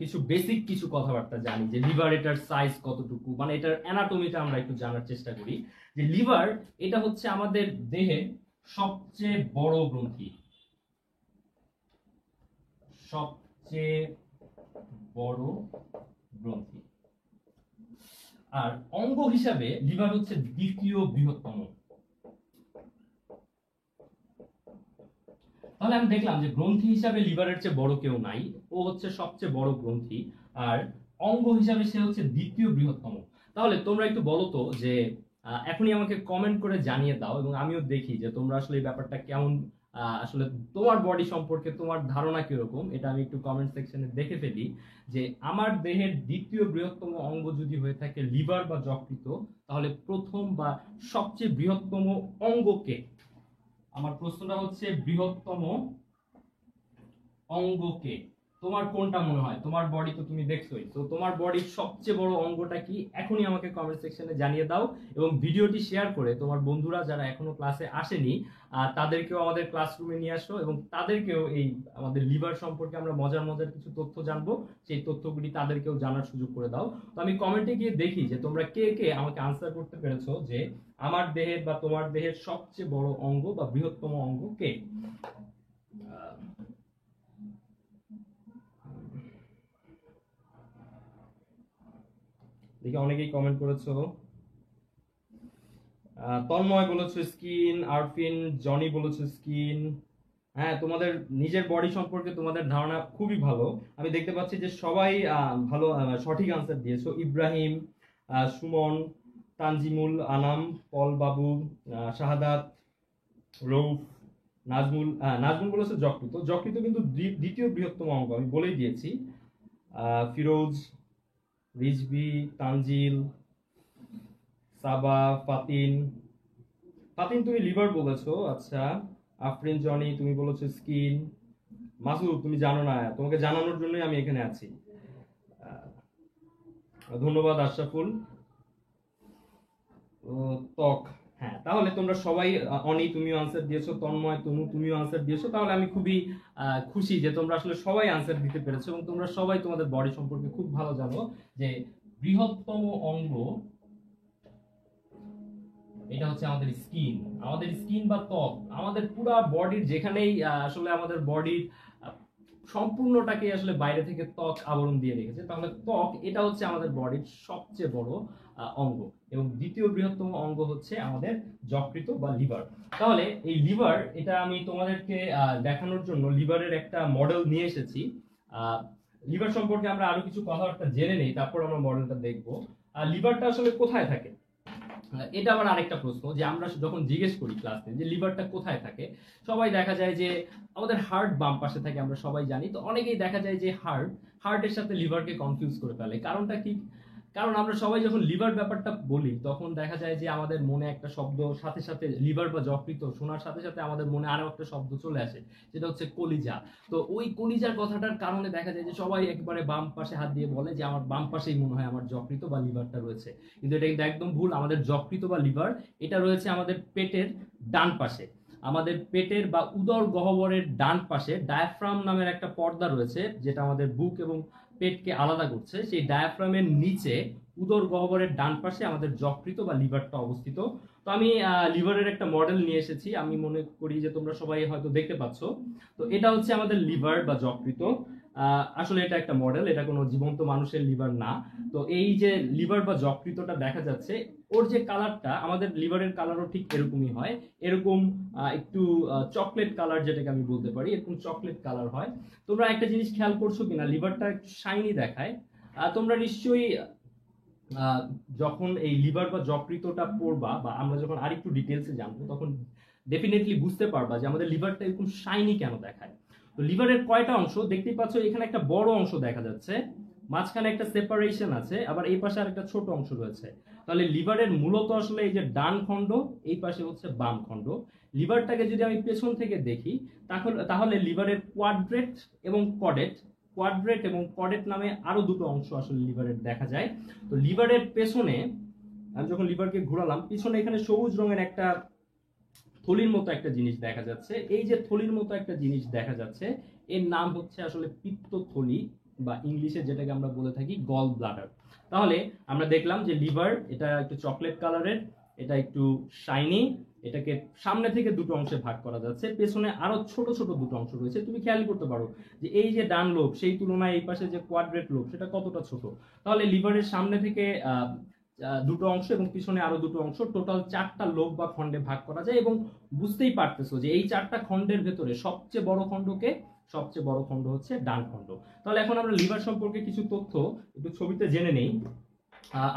কিছু বেসিক কিছু কথাবার্তা জানি, যে লিভার এটার সাইজ কতটুকু, মানে এটার অ্যানাটমিটা আমরা একটু জানার চেষ্টা করি। যে লিভার এটা হচ্ছে আমাদের দেহের সবচেয়ে বড় গ্রন্থি, সবচেয়ে বড় গ্রন্থি। আর অঙ্গ হিসাবে লিভার হচ্ছে দ্বিতীয় বৃহত্তম। তাহলে আমি দেখলাম যে গ্রন্থি হিসাবে লিভারের চেয়ে বড় কেউ নাই, ও হচ্ছে সবচেয়ে বড় গ্রন্থি, আর অঙ্গ হিসাবে সে হচ্ছে দ্বিতীয় বৃহত্তম। তাহলে তোমরা একটু বলো তো যে এখনই আমাকে কমেন্ট করে জানিয়ে দাও, এবং আমিও দেখি যে তোমরা আসলে এই ব্যাপারটা কেমন, আসলে তোমার বডি সম্পর্কে তোমার ধারণা কিরকম, এটা আমি একটু কমেন্ট সেকশনে দেখে ফেলি। যে আমার দেহের দ্বিতীয় বৃহত্তম অঙ্গ যদি হয়ে থাকে লিভার বা যকৃৎ, তাহলে প্রথম বা সবচেয়ে বৃহত্তম অঙ্গকে, আমার প্রশ্নটা হচ্ছে বৃহত্তম অঙ্গকে তোমার কোনটা মনে হয়? তোমার বডি তো তুমি দেখছোই, তো তোমার বডির সবচেয়ে বড় অঙ্গটা কি এখনই আমাকে কমেন্ট সেকশনে জানিয়ে দাও, এবং ভিডিওটি শেয়ার করে তোমার বন্ধুরা যারা এখনো ক্লাসে আসেনি তাদেরকেও আমাদের ক্লাসরুমে নিয়ে আসো, এবং তাদেরকেও এই আমাদের লিভার সম্পর্কে আমরা মজার মজার কিছু তথ্য জানবো, সেই তথ্যগুলি তাদেরকেও জানার সুযোগ করে দাও। তো আমি কমেন্টে গিয়ে দেখি যে তোমরা কে কে আমাকে আনসার করতে পেরেছো যে আমার দেহের বা তোমার দেহের সবচেয়ে বড় অঙ্গ বা বৃহত্তম অঙ্গ কে। দেখি অনেকেই কমেন্ট করেছো। তন্ময় বলেছো স্কিন, আরফিন, জনি বলেছো স্কিন। হ্যাঁ, তোমাদের নিজের বডি সম্পর্কে তোমাদের ধারণা খুবই ভালো। আমি দেখতে পাচ্ছি যে সবাই ভালো সঠিক আনসার দিয়েছো। ইব্রাহিম, সুমন, তানজিমুল, আনাম, পল বাবু, শাহাদাত, রৌফ, নাজমুল। নাজমুল বলেছে যকৃৎ। যকৃৎ কিন্তু দ্বিতীয় বৃহত্তম অঙ্গ, আমি বলেই দিয়েছি। ফিরোজ, রিজবি, তানজিল, সাবা, ফাতিন। ফাতিন তুমি লিভার বলেছো, আচ্ছা। আফরিন, জনি তুমি বলেছো স্কিন। মাসুদ তুমি জানো না, তোমাকে জানানোর জন্যই আমি এখানে আছি। ধন্যবাদ আশরাফুল। ত্বক, হ্যাঁ। তাহলে তোমরা সবাই, অনি তুমিও আনসার দিয়েছো, তন্ময় তুমিও আনসার দিয়েছো। তাহলে আমি খুবই খুশি যে তোমরা আসলে সবাই আনসার দিতে পেরেছো, এবং তোমরা সবাই তোমাদের বডি সম্পর্কে খুব ভালো জানো। যে বৃহত্তম অঙ্গ এটা হচ্ছে আমাদের স্কিন। আমাদের স্কিন বা ত্বক আমাদের পুরো বডির যেখানেই আসলে আমাদের বডির সম্পূর্ণটাকে আসলে বাইরে থেকে ত্বক আবরণ দিয়ে রেখেছে। তাহলে ত্বক এটা হচ্ছে আমাদের বডির সবচেয়ে বড় অঙ্গ, এবং দ্বিতীয় বৃহত্তম অঙ্গ হচ্ছে আমাদের যকৃৎ বা লিভার। তাহলে এই লিভার, এটা আমি তোমাদেরকে দেখানোর জন্য লিভারের একটা মডেল নিয়ে এসেছি। লিভার সম্পর্কে আমরা আরো কিছু কথাবার্তা জেনে নেই, তারপর আমরা মডেলটা দেখবো। লিভারটা আসলে কোথায় থাকে, এটা আবার আরেকটা প্রশ্ন, যে আমরা যখন জিজ্ঞেস করি ক্লাসে যে লিভারটা কোথায় থাকে, সবাই দেখা যায় যে আমাদের হার্ট বাম পাশে থাকে, আমরা সবাই জানি। তো অনেকেই দেখা যায় যে হার্টের সাথে লিভারকে কনফিউজ করে ফেলে। কারণটা কি? কারণ আমরা সবাই যখন লিভার ব্যাপারটা বলি, তখন দেখা যায় যে আমাদের মনে একটা শব্দ, সাথে সাথে লিভার বা যকৃৎ শোনার সাথে সাথে আমাদের মনে আরো একটা শব্দ চলে আসে, যেটা হচ্ছে কলিজা। তো ওই কলিজার কথাটার কারণে দেখা যায় যে সবাই একবারে বাম পাশে হাত দিয়ে বলে যে আমার বাম পাশেই মনে হয় আমার যকৃৎ বা লিভারটা রয়েছে। কিন্তু এটা কিন্তু একদম ভুল। আমাদের যকৃৎ বা লিভার এটা রয়েছে আমাদের পেটের ডান পাশে। আমাদের পেটের বা উদর গহ্বরের ডান পাশে ডায়াফ্রাম নামের একটা পর্দা রয়েছে, যেটা আমাদের বুক এবং পেটকে আলাদা করছে। সেই ডায়াফ্রামের নিচে উদর গহ্বরের ডান পাশে আমাদের যকৃৎ বা লিভারটা অবস্থিত। তো আমি লিভারের একটা মডেল নিয়ে এসেছি, আমি মনে করি যে তোমরা সবাই হয়তো দেখতে পাচ্ছ। তো এটা হচ্ছে আমাদের লিভার বা যকৃৎ। আসলে এটা একটা মডেল, এটা কোনো জীবন্ত মানুষের লিভার না। তো এই যে লিভার বা যকৃৎটা দেখা যাচ্ছে, ওর যে কালারটা, আমাদের লিভারের কালারও ঠিক এরকমই হয়, এরকম একটু চকলেট কালার, যেটাকে আমি বলতে পারি, এরকম চকলেট কালার হয়। তোমরা একটা জিনিস খেয়াল করছো কিনা, লিভারটা একটু শাইনি দেখায়। তোমরা নিশ্চয়ই যখন এই লিভার বা যকৃতটা পড়বা বা আমরা যখন আরেকটু ডিটেলসে জানবো তখন ডেফিনেটলি বুঝতে পারবা যে আমাদের লিভারটা এরকম শাইনি কেন দেখায়। তো লিভারের কয়টা অংশ দেখতেই পাচ্ছ, এখানে একটা বড় অংশ দেখা যাচ্ছে, মাঝখানে একটা সেপারেশন আছে, আবার এই পাশে আরেকটা ছোট অংশ রয়েছে। তাহলে লিভারের মূলত আসলে এই যে ডান খণ্ড, এই পাশে হচ্ছে বাম খণ্ড। লিভারটাকে যদি আমি পেছন থেকে দেখি তাহলে লিভারের কোয়াড্রেট এবং কডেট, কোয়াড্রেট এবং কডেট নামে আরো দুটো অংশ আসলে লিভারের দেখা যায়। তো লিভারের পেছনে আমি যখন লিভারকে ঘোরালাম, পিছনে এখানে সবুজ রঙের একটা থলির মতো একটা জিনিস দেখা যাচ্ছে। এই যে থলির মতো একটা জিনিস দেখা যাচ্ছে, এর নাম হচ্ছে আসলে পিত্তথলি, বা ইংলিশে যেটাকে আমরা বলে থাকি গল ব্লাডার। তাহলে আমরা দেখলাম যে লিভার এটা একটু চকলেট কালারের, এটা একটু শাইনি, এটাকে সামনে থেকে দুটো অংশে ভাগ করা যাচ্ছে, পেছনে আরো ছোট ছোট দুটো অংশ রয়েছে। তুমি খেয়াল করতে পারো যে এই যে ডান লোব সেই তুলনায় এই পাশে যে কোয়াড্রেট লোব সেটা কতটা ছোট। তাহলে লিভারের সামনে থেকে দুটো অংশ এবং পিছনে আরো দুটো অংশ, টোটাল 4টা লোব বা খণ্ডে ভাগ করা যায়। এবং বুঝতেই পারতেছো যে এই 4টা খণ্ডের ভেতরে সবচেয়ে বড় খণ্ডকে, সবচেয়ে বড় খণ্ড হচ্ছে ডান খণ্ড। তাহলে এখন আমরা লিভার সম্পর্কে কিছু তথ্য একটু ছবিতে জেনে নেই।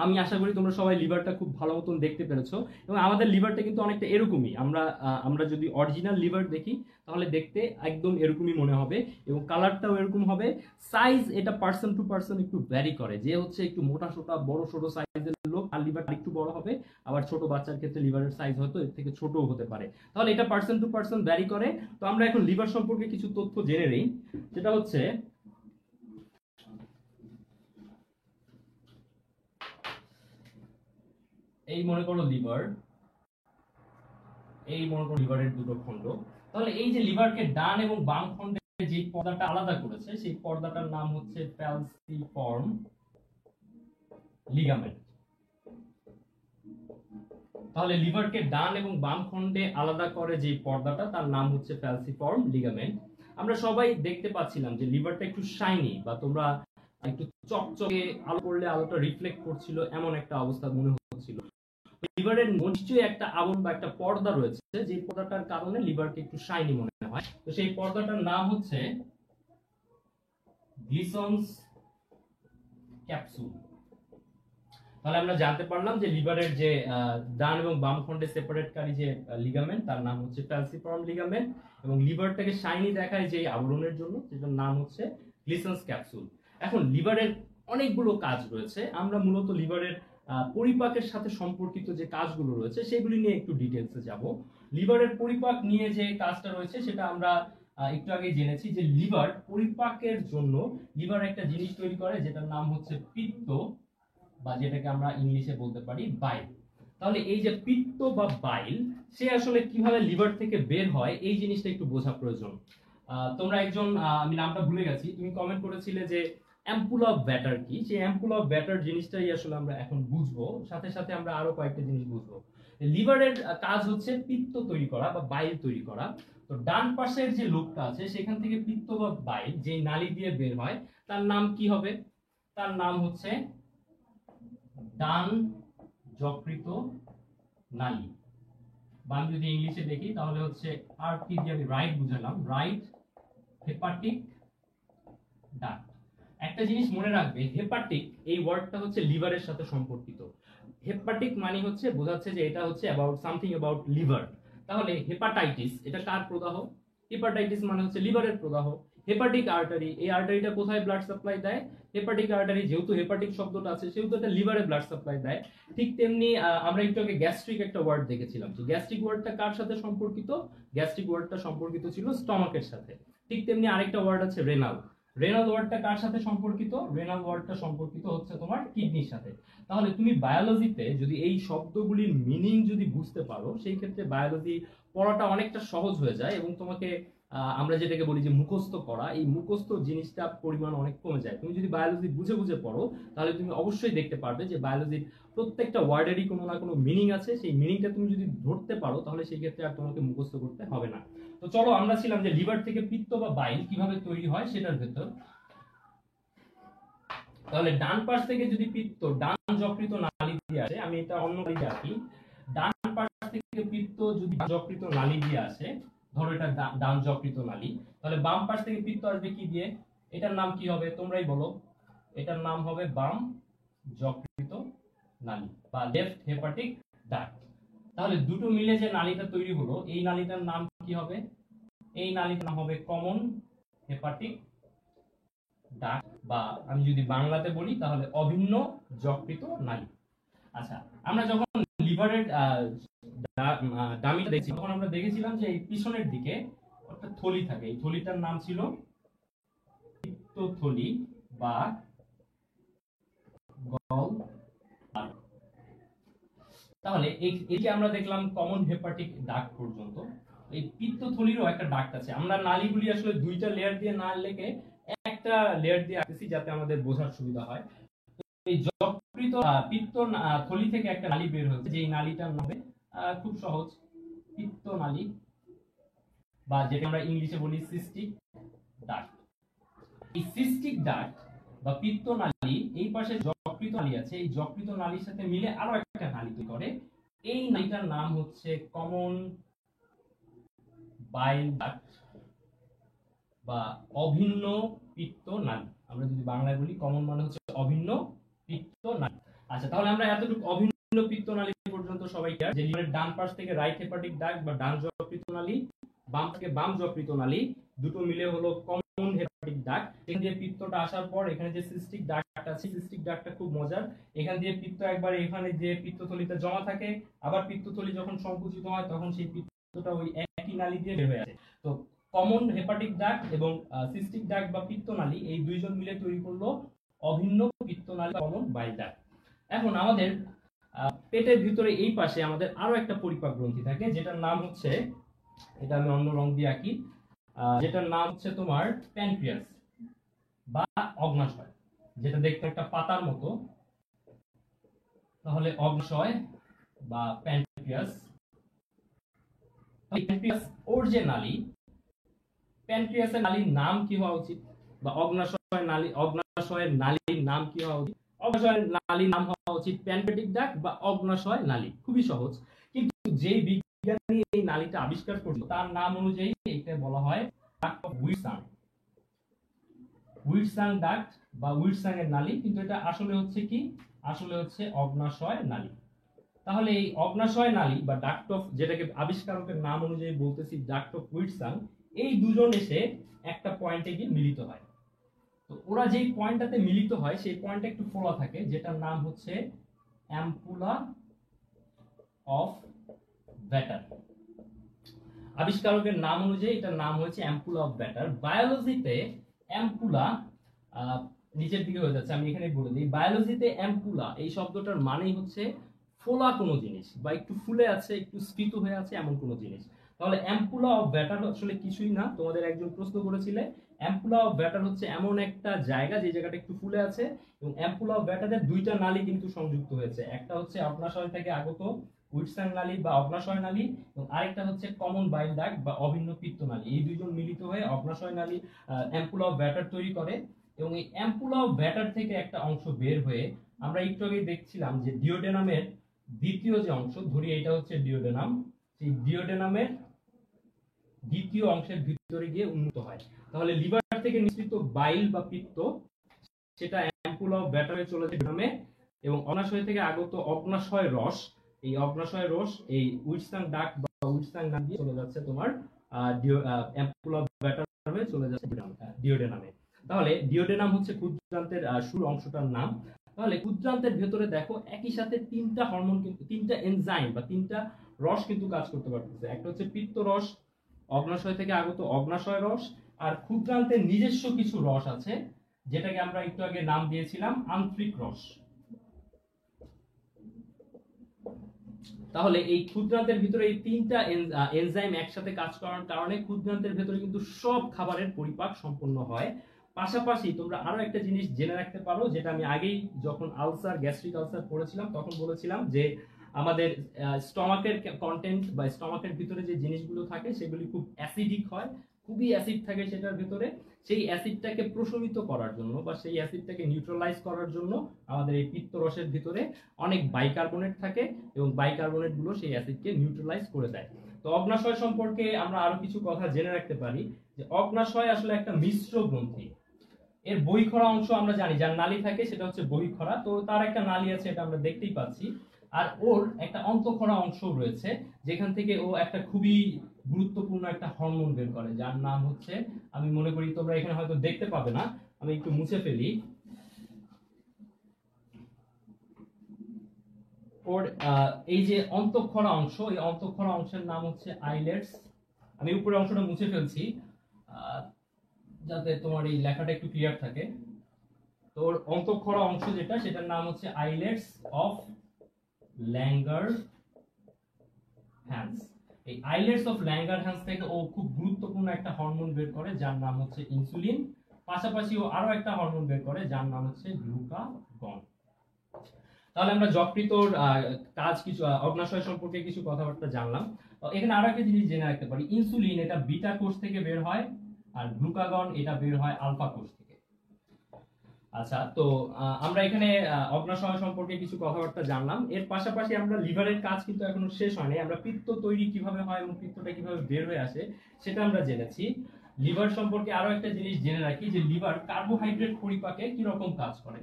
আমি আশা করি তোমরা সবাই লিভারটা খুব ভালো মতন দেখতে পেরেছো, এবং আমাদের লিভারটা কিন্তু অনেকটা এরকমই। আমরা যদি অরিজিনাল লিভার দেখি তাহলে দেখতে একদম এরকমই মনে হবে, এবং কালারটাও এরকম হবে। সাইজ এটা পার্সন টু পার্সন একটু ভ্যারি করে, যে হচ্ছে একটু মোটা সোটা বড় ছোট সাইজের লোক আর লিভার একটু বড় হবে, আবার ছোট বাচ্চার ক্ষেত্রে লিভারের সাইজ হয়তো এর থেকে ছোটও হতে পারে। তাহলে এটা পার্সন টু পার্সন ভ্যারি করে। তো আমরা এখন লিভার সম্পর্কে কিছু তথ্য জেনে নেই, যেটা হচ্ছে এই মনে করো লিভার, এই মনে করো লিভারের দুটো খণ্ড। তাহলে এই যে লিভারকে ডান এবং বাম খণ্ডে যে পর্দাটা আলাদা করেছে সেই পর্দাটার নাম হচ্ছে ফ্যালসিফর্ম লিগামেন্ট। তাহলে লিভারকে ডান এবং বাম খণ্ডে আলাদা করে যে পর্দাটা তার নাম হচ্ছে ফ্যালসিফর্ম লিগামেন্ট। আমরা সবাই দেখতে পাচ্ছিলাম যে লিভারটা একটু শাইনি, বা তোমরা একটু চকচকে আলো পড়লে আলোটা রিফ্লেক্ট করছিল এমন একটা অবস্থা মনে হচ্ছিল। লিভারের নিশ্চয়ই একটা আবরণ বা একটা পর্দা রয়েছে, যে পর্দাটার কারণে লিভারকে একটু শাইনি মনে হয়। তো সেই পর্দাটার নাম হচ্ছে গ্লিসন্স ক্যাপসুল। তাহলে আমরা জানতে পারলাম যে লিভারের যে ডান এবং বাম খণ্ডে সেপারেটকারী যে লিগামেন্ট তার নাম হচ্ছে ফ্যালসিফর্ম লিগামেন্ট, এবং লিভারটাকে শাইনি দেখায় যে আবরণের জন্য যেটার নাম হচ্ছে গ্লিসন্স ক্যাপসুল। এখন লিভারের অনেকগুলো কাজ রয়েছে, আমরা মূলত লিভারের পরিপাকের সাথে সম্পর্কিত যে কাজগুলো রয়েছে সেগুলি নিয়ে একটু ডিটেলসে যাব। লিভারের পরিপাক নিয়ে যে কাজটা রয়েছে সেটা আমরা একটু আগে জেনেছি, যে লিভার পরিপাকের জন্য লিভার একটা জিনিস তৈরি করে যেটার নাম হচ্ছে পিত্ত, বা যেটাকে আমরা ইংলিশে বলতে পারি বাইল। তাহলে এই যে পিত্ত বা বাইল সে আসলে কিভাবে লিভার থেকে বের হয় এই জিনিসটা একটু বোঝা প্রয়োজন। তোমরা একজন, আমি নামটা ভুলে গেছি, তুমি কমেন্ট করেছিলে যে অ্যাম্পুল অফ ব্যাটার কি, সেই অ্যাম্পুল অফ ব্যাটার জিনিসটাই আসলে আমরা এখন বুঝবো, সাথে সাথে আমরা আরো কয়েকটা জিনিস বুঝবো। লিভারের কাজ হচ্ছে পিত্ত তৈরি করা বা বাইল তৈরি করা। তো ডান পাশের যে লোকটা আছে সেখান থেকে পিত্ত বা বাইল যে নালী দিয়ে বের হয় তার নাম কি হবে? তার নাম হচ্ছে ডান যকৃত নালী, বা আমি যদি ইংলিশে দেখি তাহলে হচ্ছে আর কি দিয়ে আমি রাইট বুঝালাম, রাইট হেপাটিক ডাক্ট। একটা জিনিস মনে রাখবে, হেপাটিক এই ওয়ার্ডটা হচ্ছে লিভারের সাথে সম্পর্কিত। হেপাটিক মানে হচ্ছে বোঝাচ্ছে যে এটা হচ্ছে অ্যাবাউট সামথিং অ্যাবাউট লিভার। তাহলে হেপাটাইটিস এটা কার প্রদাহ? হেপাটাইটিস মানে হচ্ছে লিভারের প্রদাহ। হেপাটিক আর্টারি, এই আর্টারিটা কোথায় ব্লাড সাপ্লাই দেয়? হেপাটিক আর্টারি, যেহেতু হেপাটিক শব্দটা আছে সেহেতু এটা লিভারে ব্লাড সাপ্লাই দেয়। ঠিক তেমনি আমরা একটু আগে গ্যাস্ট্রিক একটা ওয়ার্ড দেখেছিলাম, যে গ্যাস্ট্রিক ওয়ার্ডটা কার সাথে সম্পর্কিত? গ্যাস্ট্রিক ওয়ার্ডটা সম্পর্কিত ছিল স্টমাকের সাথে। ঠিক তেমনি আরেকটা ওয়ার্ড আছে রেনাল, রেনাল ওয়ার্ডটা কার সাথে সম্পর্কিত? রেনাল ওয়ার্ডটা সম্পর্কিত হচ্ছে তোমার কিডনির সাথে। তাহলে তুমি বায়োলজিতে যদি এই শব্দগুলির মিনিং যদি বুঝতে পারো সেই ক্ষেত্রে বায়োলজি পড়াটা অনেকটা সহজ হয়ে যায়, এবং তোমাকে আমরা যেটাকে বলি যে মুখস্থ করা, এই মুখস্থ জিনিসটা পরিমাণ অনেক কমে যায়। তুমি যদি বায়োলজি বুঝে বুঝে পড়ো তাহলে তুমি অবশ্যই দেখতে পারবে যে বায়োলজির প্রত্যেকটা ওয়ার্ডেরই কোনো না কোনো মিনিং আছে। সেই মিনিংটা তুমি যদি ধরতে পারো তাহলে সেই ক্ষেত্রে আর তোমাকে মুখস্থ করতে হবে না। তো চলো, আমরা ছিলাম যে লিভার থেকে পিত্ত বা বাইল কিভাবে তৈরি হয় সেটার ভেতর। তাহলে ডান পাশ থেকে যদি পিত্ত ডান যকৃত নালী দিয়ে আসে, আমি এটা অন্য দিকে আঁকি, ডান পাশ থেকে পিত্ত যদি যকৃত নালী দিয়ে আসে, ধরো এটা ডান যকৃত নালী, তাহলে বাম পাশ থেকে পিত্ত আসবে কি দিয়ে? এটার নাম কি হবে তোমরাই বলো? এটার নাম হবে বাম যকৃত নালী বা লেফট হেপাটিক ডাক্ট। তাহলে দুটো মিলে যে নালীটা তৈরি হলো, এই নালীটার নাম কি হবে? এই নালীটার নাম হবে কমন হেপাটিক ডাক্ট, বা আমি যদি বাংলাতে বলি তাহলে অভিন্ন যকৃত নালী। আচ্ছা, আমরা যখন লিভারের ডামিটা দেখছি তখন আমরা দেখেছিলাম যে এই পিছনের দিকে একটা থলি থাকে, এই থলিটার নাম ছিল পিত্তথলি বা গল। তাহলে এই যে আমরা দেখলাম কমন হেপাটিক ডাক্ট পর্যন্ত, এই পিত্তথলিরও একটা ডাক্ট আছে। আমরা নালীগুলি আসলে দুইটা লেয়ার দিয়ে না লেখে একটা লেয়ার দিয়ে আঁকতেছি যাতে আমাদের বোঝার সুবিধা হয়। এই যকৃত পিত্ত থলি থেকে একটা নালী বের হয়েছে, যে নালীটার নাম খুব সহজ পিত্ত নালী, বা যেটা আমরা ইংলিশে বলি সিস্টিক ডাক্ট। এই সিস্টিক ডাক্ট বা পিত্ত নালী, এই পাশে যকৃত নালী আছে, এই যকৃত নালীর সাথে মিলে আরো একটা নালী তৈরি করে। এই নালীটার নাম হচ্ছে কমন বাইল ডাক্ট বা অভিন্ন পিত্ত নালী। আমরা যদি বাংলায় বলি কমন মানে হচ্ছে অভিন্ন পিত্ত নালী। আচ্ছা, তাহলে আমরা এতটুকু অভিন্ন পিত্ত নালী পর্যন্ত সবাই ক্লিয়ার, যে লিভারের ডান পাশ থেকে রাইট হেপাটিক ডাক্ট বা ডান যকৃত নালী, বাম থেকে বাম যকৃত নালী, দুটো মিলে হলো কমন হেপাটিক ডাক্ট। এখান দিয়ে পিত্তটা আসার পর এখানে যে সিস্টিক ডাক্ট আছে, সিস্টিক ডাক্টটা খুব মজার। এখান দিয়ে পিত্ত একবার এখানে যে পিত্তথলিতে জমা থাকে, আবার পিত্তথলি যখন সংকুচিত হয় তখন সেই পিত্তটা ওই একই নালী দিয়ে বের হয়ে আসে। তো কমন হেপাটিক ডাক্ট এবং সিস্টিক ডাক্ট বা পিত্তনালী, এই দুইজন মিলে তৈরি করলো অভিন্ন পিত্তনালী কমন বাইল ডাক্ট। এখন আমাদের পেটের ভিতরে এই পাশে আমাদের আরো একটা পরিপাক গ্রন্থি থাকে, যেটার নাম হচ্ছে, এটা আমি অন্য রং দিয়ে আঁকি, যেটার নাম হচ্ছে তোমার প্যানক্রিয়াস বা অগ্নাশয়, যেটা দেখতে একটা পাতার মতো। তাহলে অগ্নাশয় বা প্যানক্রিয়াস, ওর যে নালী, প্যানক্রিয়াসের নালীর নাম কি হওয়া উচিত, বা অগ্নাশয়ের নালীর নাম কি হওয়া উচিত? অগ্নাশয়ের নালীর নাম হওয়া উচিত প্যানক্রিয়াটিক ডাক্ট বা অগ্নাশয় নালী। খুবই সহজ, কিন্তু যেই বিজ্ঞানী এই নালীটা আবিষ্কার করলো তার নাম অনুযায়ী এটা বলা হয় ডাক্ট অফ উইটসাং, উইটসাং ডাক্ট বা উইটসাং এর নালী। কিন্তু এটা আসলে হচ্ছে কি? আসলে হচ্ছে অগ্নাশয় নালী। তাহলে এই অগ্নাশয় নালী বা ডাক্ট অফ, যেটাকে আবিষ্কারকের নাম অনুযায়ী বলতেছি ডাক্ট অফ উইটসাং, এই দুজন এসে একটা পয়েন্টে গিয়ে মিলিত হয়। তো ওরা যেই পয়েন্টটাতে মিলিত হয় সেই পয়েন্টটা একটু ফোলা থাকে, যেটার নাম হচ্ছে অ্যাম্পুলা অফ ভ্যাটার। আবিষ্কারকের নাম অনুযায়ী এটার নাম হচ্ছে অ্যাম্পুলা অফ ভ্যাটার। বায়োলজিতে অ্যাম্পুলা নিচের দিকে হয়ে যাচ্ছে, আমি এখানে বলে দিই। বায়োলজিতে অ্যাম্পুলা এই শব্দটার মানেই হচ্ছে ফোলা কোনো জিনিস, বা একটু ফুলে আছে, একটু স্ফীত হয়ে আছে এমন কোনো জিনিস। তাহলে অ্যাম্পুলা অফ ভ্যাটার আসলে কিছুই না। তোমাদের একজন প্রশ্ন করেছিলে, অ্যাম্পুলা অফ ভ্যাটার হচ্ছে এমন একটা জায়গা যে জায়গাটা একটু ফুলে আছে, এবং অ্যাম্পুলা অফ ভ্যাটারের দুইটা নালী কিন্তু সংযুক্ত হয়েছে। একটা হচ্ছে অগ্নাশয় থেকে আগত উইটসাং নালী বা অগ্নাশয় নালী, এবং আরেকটা হচ্ছে কমন বাইল ডাক্ট বা অভিন্ন পিত্ত নালী। এই দুইজন মিলিত হয়ে অগ্নাশয় নালী অ্যাম্পুলা অফ ভ্যাটার তৈরি করে। এবং এই অ্যাম্পুলা অফ ভ্যাটার থেকে একটা অংশ বের হয়ে, আমরা একটু আগে দেখছিলাম যে ডিওডেনামের দ্বিতীয় যে অংশ, ধরি এটা হচ্ছে ডিওডেনাম, সেই ডিওডেনামের দ্বিতীয় অংশের ভিতরে গিয়ে উন্নীত হয়। তাহলে লিভার থেকে নিঃসৃত বাইল বা পিত্ত, সেটা অ্যাম্পুলা অফ ভ্যাটারে চলে যায় ডিওডেনামে, এবং অগ্নাশয় থেকে আগত অগ্নাশয় রস, এই অগ্নাশয় রস এই উইটসাং ডাক্ট বা উইটসাং নাম দিয়ে চলে যাচ্ছে তোমার অ্যাম্পুলা অফ ভ্যাটার হয়ে চলে যাচ্ছে ডিওডেনামে। তাহলে ডিওডেনাম হচ্ছে ক্ষুদ্রান্তের শুরু অংশটার নাম। তাহলে ক্ষুদ্রান্তের ভেতরে দেখো একই সাথে তিনটা হরমোন, কিন্তু তিনটা এনজাইম বা তিনটা রস কিন্তু কাজ করতে পারতেছে। একটা হচ্ছে পিত্ত রস, অগ্নাশয় থেকে আগত অগ্নাশয় রস, আর ক্ষুদ্রান্তের নিজস্ব কিছু রস আছে, যেটাকে আমরা একটু আগে নাম দিয়েছিলাম আন্ত্রিক রস। তাহলে এই ক্ষুদ্রান্তের ভিতরে এই তিনটা এনজাইম একসাথে কাজ করার কারণে ক্ষুদ্রান্তের ভিতরে কিন্তু সব খাবারের পরিপাক সম্পন্ন হয়। পাশাপাশি তোমরা আরো একটা জিনিস জেনে রাখতে পারো, যেটা আমি আগেই যখন আলসার, গ্যাস্ট্রিক আলসার পড়েছিলাম তখন বলেছিলাম, যে আমাদের স্টমাকের কন্টেন্ট বা স্টমাকের ভিতরে যে জিনিসগুলো থাকে সেগুলি খুব অ্যাসিডিক হয়, খুবই অ্যাসিড থাকে সেটার ভিতরে। সেই অ্যাসিডটাকে প্রশমিত করার জন্য বা সেই অ্যাসিডটাকে নিউট্রালাইজ করার জন্য আমাদের এই পিত্ত রসের ভিতরে অনেক বাইকার্বনেট থাকে, এবং বাইকার্বনেট গুলো সেই অ্যাসিডকে নিউট্রালাইজ করে দেয়। তো অগ্নাশয় সম্পর্কে আমরা আরো কিছু কথা জেনে রাখতে পারি, যে অগ্নাশয় আসলে একটা মিশ্র গ্রন্থি। এর বহিঃখরা অংশ আমরা জানি, যার নালী থাকে সেটা হচ্ছে বহিঃখরা, তো তার একটা নালী আছে, এটা আমরা দেখতেই পাচ্ছি। আর ওর একটা অন্তঃখরা অংশ রয়েছে, যেখান থেকে ও একটা খুবই গুরুত্বপূর্ণ একটা হরমোন বের করে, যার নাম হচ্ছে, আমি মনে করি তোমরা এখানে হয়তো দেখতে পাবে না, আমি একটু মুছে ফেলি। ওর এই যে অন্তঃক্ষরা অংশ, এই অন্তঃক্ষরা অংশের নাম হচ্ছে আইলেটস। আমি উপরের অংশটা মুছে ফেলছি যাতে তোমার এই লেখাটা একটু ক্লিয়ার থাকে। তো ওর অন্তঃক্ষরা অংশ যেটা, সেটার নাম হচ্ছে আইলেটস অফ ল্যাঙ্গারহ্যান্স। এই আইলেটস অফ ল্যাঙ্গারহ্যান্স থেকে ও খুব গুরুত্বপূর্ণ একটা হরমোন বের করে, যার নাম হচ্ছে ইনসুলিন। পাশাপাশি ও আরো একটা হরমোন বের করে, যার নাম হচ্ছে গ্লুকাগন। তাহলে আমরা যকৃতর কাজ, কিছু অগ্নাশয় সম্পর্কে কিছু কথাবার্তা জানলাম। এখানে আরো একটা জিনিস জেনে রাখতে পারি, ইনসুলিন এটা বিটা কোষ থেকে বের হয়, আর গ্লুকাগন এটা বের হয় আলফা কোষ থেকে। আচ্ছা, তো আমরা এখানে অগ্নাশয় সম্পর্কে কিছু কথাবার্তা জানলাম। এর পাশাপাশি আমরা লিভারের কাজ কিন্তু এখনো শেষ হয়নি। আমরা পিত্ত তৈরি কিভাবে হয় এবং পিত্তটা কিভাবে বের হয়ে আসে সেটা আমরা জেনেছি। লিভার সম্পর্কে আরো একটা জিনিস জেনে রাখি, যে লিভার কার্বোহাইড্রেট পরিপাকে কি রকম কাজ করে।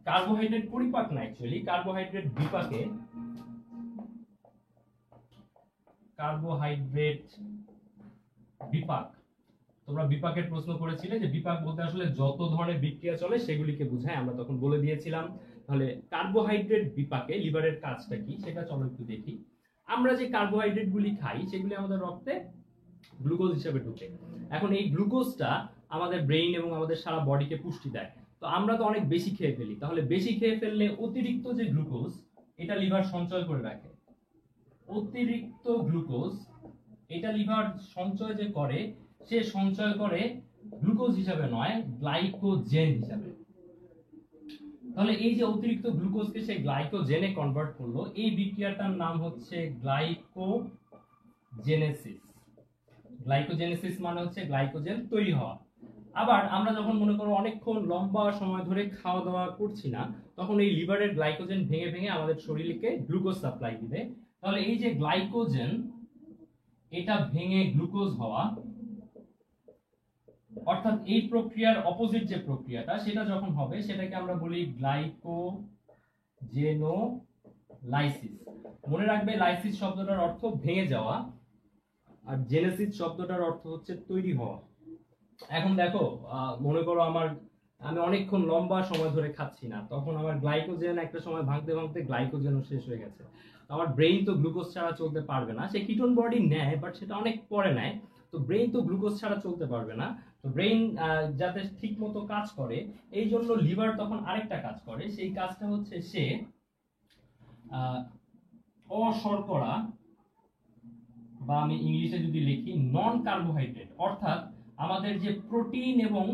কার্বোহাইড্রেট পরিপাক না, অ্যাকচুয়ালি কার্বোহাইড্রেট বিপাকে, কার্বোহাইড্রেট বিপাক। তোমরা বিপাকের প্রশ্ন করেছিলে, যে বিপাক বলতে আসলে যত ধরনের বিক্রিয়া চলে সেগুলিকে বোঝায়, আমরা তখন বলে দিয়েছিলাম। তাহলে কার্বোহাইড্রেট বিপাকে লিভারের কাজটা কি সেটা চলো একটু দেখি। আমরা যে কার্বোহাইড্রেট গুলি খাই সেগুলি আমাদের রক্তে গ্লুকোজ হিসেবে ঢুকে। এখন এই গ্লুকোজটা আমাদের ব্রেইন এবং আমাদের সারা বডিকে পুষ্টি দেয়। তো আমরা তো অনেক বেশি খেয়ে ফেলি, তাহলে বেশি খেয়ে ফেললে অতিরিক্ত যে গ্লুকোজ, এটা লিভার সঞ্চয় করে রাখে। অতিরিক্ত গ্লুকোজ এটা লিভার সঞ্চয় যে করে, সে সঞ্চয় করে গ্লুকোজ হিসাবে নয়, গ্লাইকোজেন হিসাবে। তাহলে এই যে অতিরিক্ত গ্লুকোজকে সে গ্লাইকোজেনে কনভার্ট করলো, এই বিক্রিয়াটার নাম হচ্ছে গ্লাইকোজেনেসিস। গ্লাইকোজেনেসিস মানে হচ্ছে গ্লাইকোজেন তৈরি হওয়া। আবার আমরা যখন মনে করো অনেকক্ষণ লম্বা সময় ধরে খাওয়া দাওয়া করছি না, তখন এই লিভারের গ্লাইকোজেন ভেঙে ভেঙে আমাদের শরীরকে গ্লুকোজ সাপ্লাই দিবে। তাহলে এই যে গ্লাইকোজেন, এটা ভেঙে গ্লুকোজ হওয়া, অর্থাৎ এই প্রক্রিয়ার অপোজিট যে প্রক্রিয়াটা, সেটা যখন হবে সেটাকে আমরা বলি গ্লাইকোজেনোলাইসিস। মনে রাখবে, লাইসিস শব্দটার অর্থ ভেঙে যাওয়া, আর জেনেসিস শব্দটার অর্থ হচ্ছে তৈরি হওয়া। এখন দেখো, মনে করো আমি অনেকক্ষণ লম্বা সময় ধরে খাচ্ছি না, তখন আমার গ্লাইকোজেন একটা সময় ভাঙতে ভাঙতে গ্লাইকোজেনও শেষ হয়ে গেছে। আমার ব্রেইন তো গ্লুকোজ ছাড়া চলতে পারবে না, সে কিটোন বডি নেয় বাট সেটা অনেক পরে নেয়। তো ব্রেইন তো গ্লুকোজ ছাড়া চলতে পারবে না। তো ব্রেইন যাতে ঠিক মতো কাজ করে, এই জন্য লিভার তখন আরেকটা কাজ করে। সেই কাজটা হচ্ছে সে অশর্করা, বা আমি ইংলিশে যদি লিখি নন কার্বোহাইড্রেট, অর্থাৎ আমাদের যে প্রোটিন এবং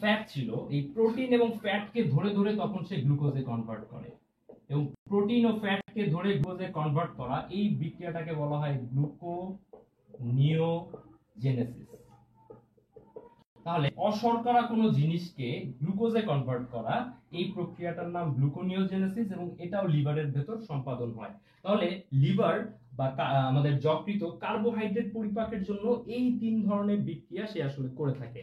ফ্যাট ছিল, এই প্রোটিন এবং ফ্যাটকে ধরে ধরে তখন সে গ্লুকোজে কনভার্ট করে। এবং প্রোটিন ও ফ্যাটকে ধরে গ্লুকোজে কনভার্ট করা, এই বিক্রিয়াটাকে বলা হয় গ্লুকোনিওজেনেসিস। তাহলে অশর্করা কোনো জিনিসকে গ্লুকোজে কনভার্ট করা, এই প্রক্রিয়াটার নাম গ্লুকোনিওজেনেসিস, এবং এটাও লিভারের ভেতর সম্পাদন হয়। তাহলে লিভার বা আমাদের যকৃত কার্বোহাইড্রেট পরিপাকের জন্য এই তিন ধরনের বিক্রিয়া সে আসলে করে থাকে।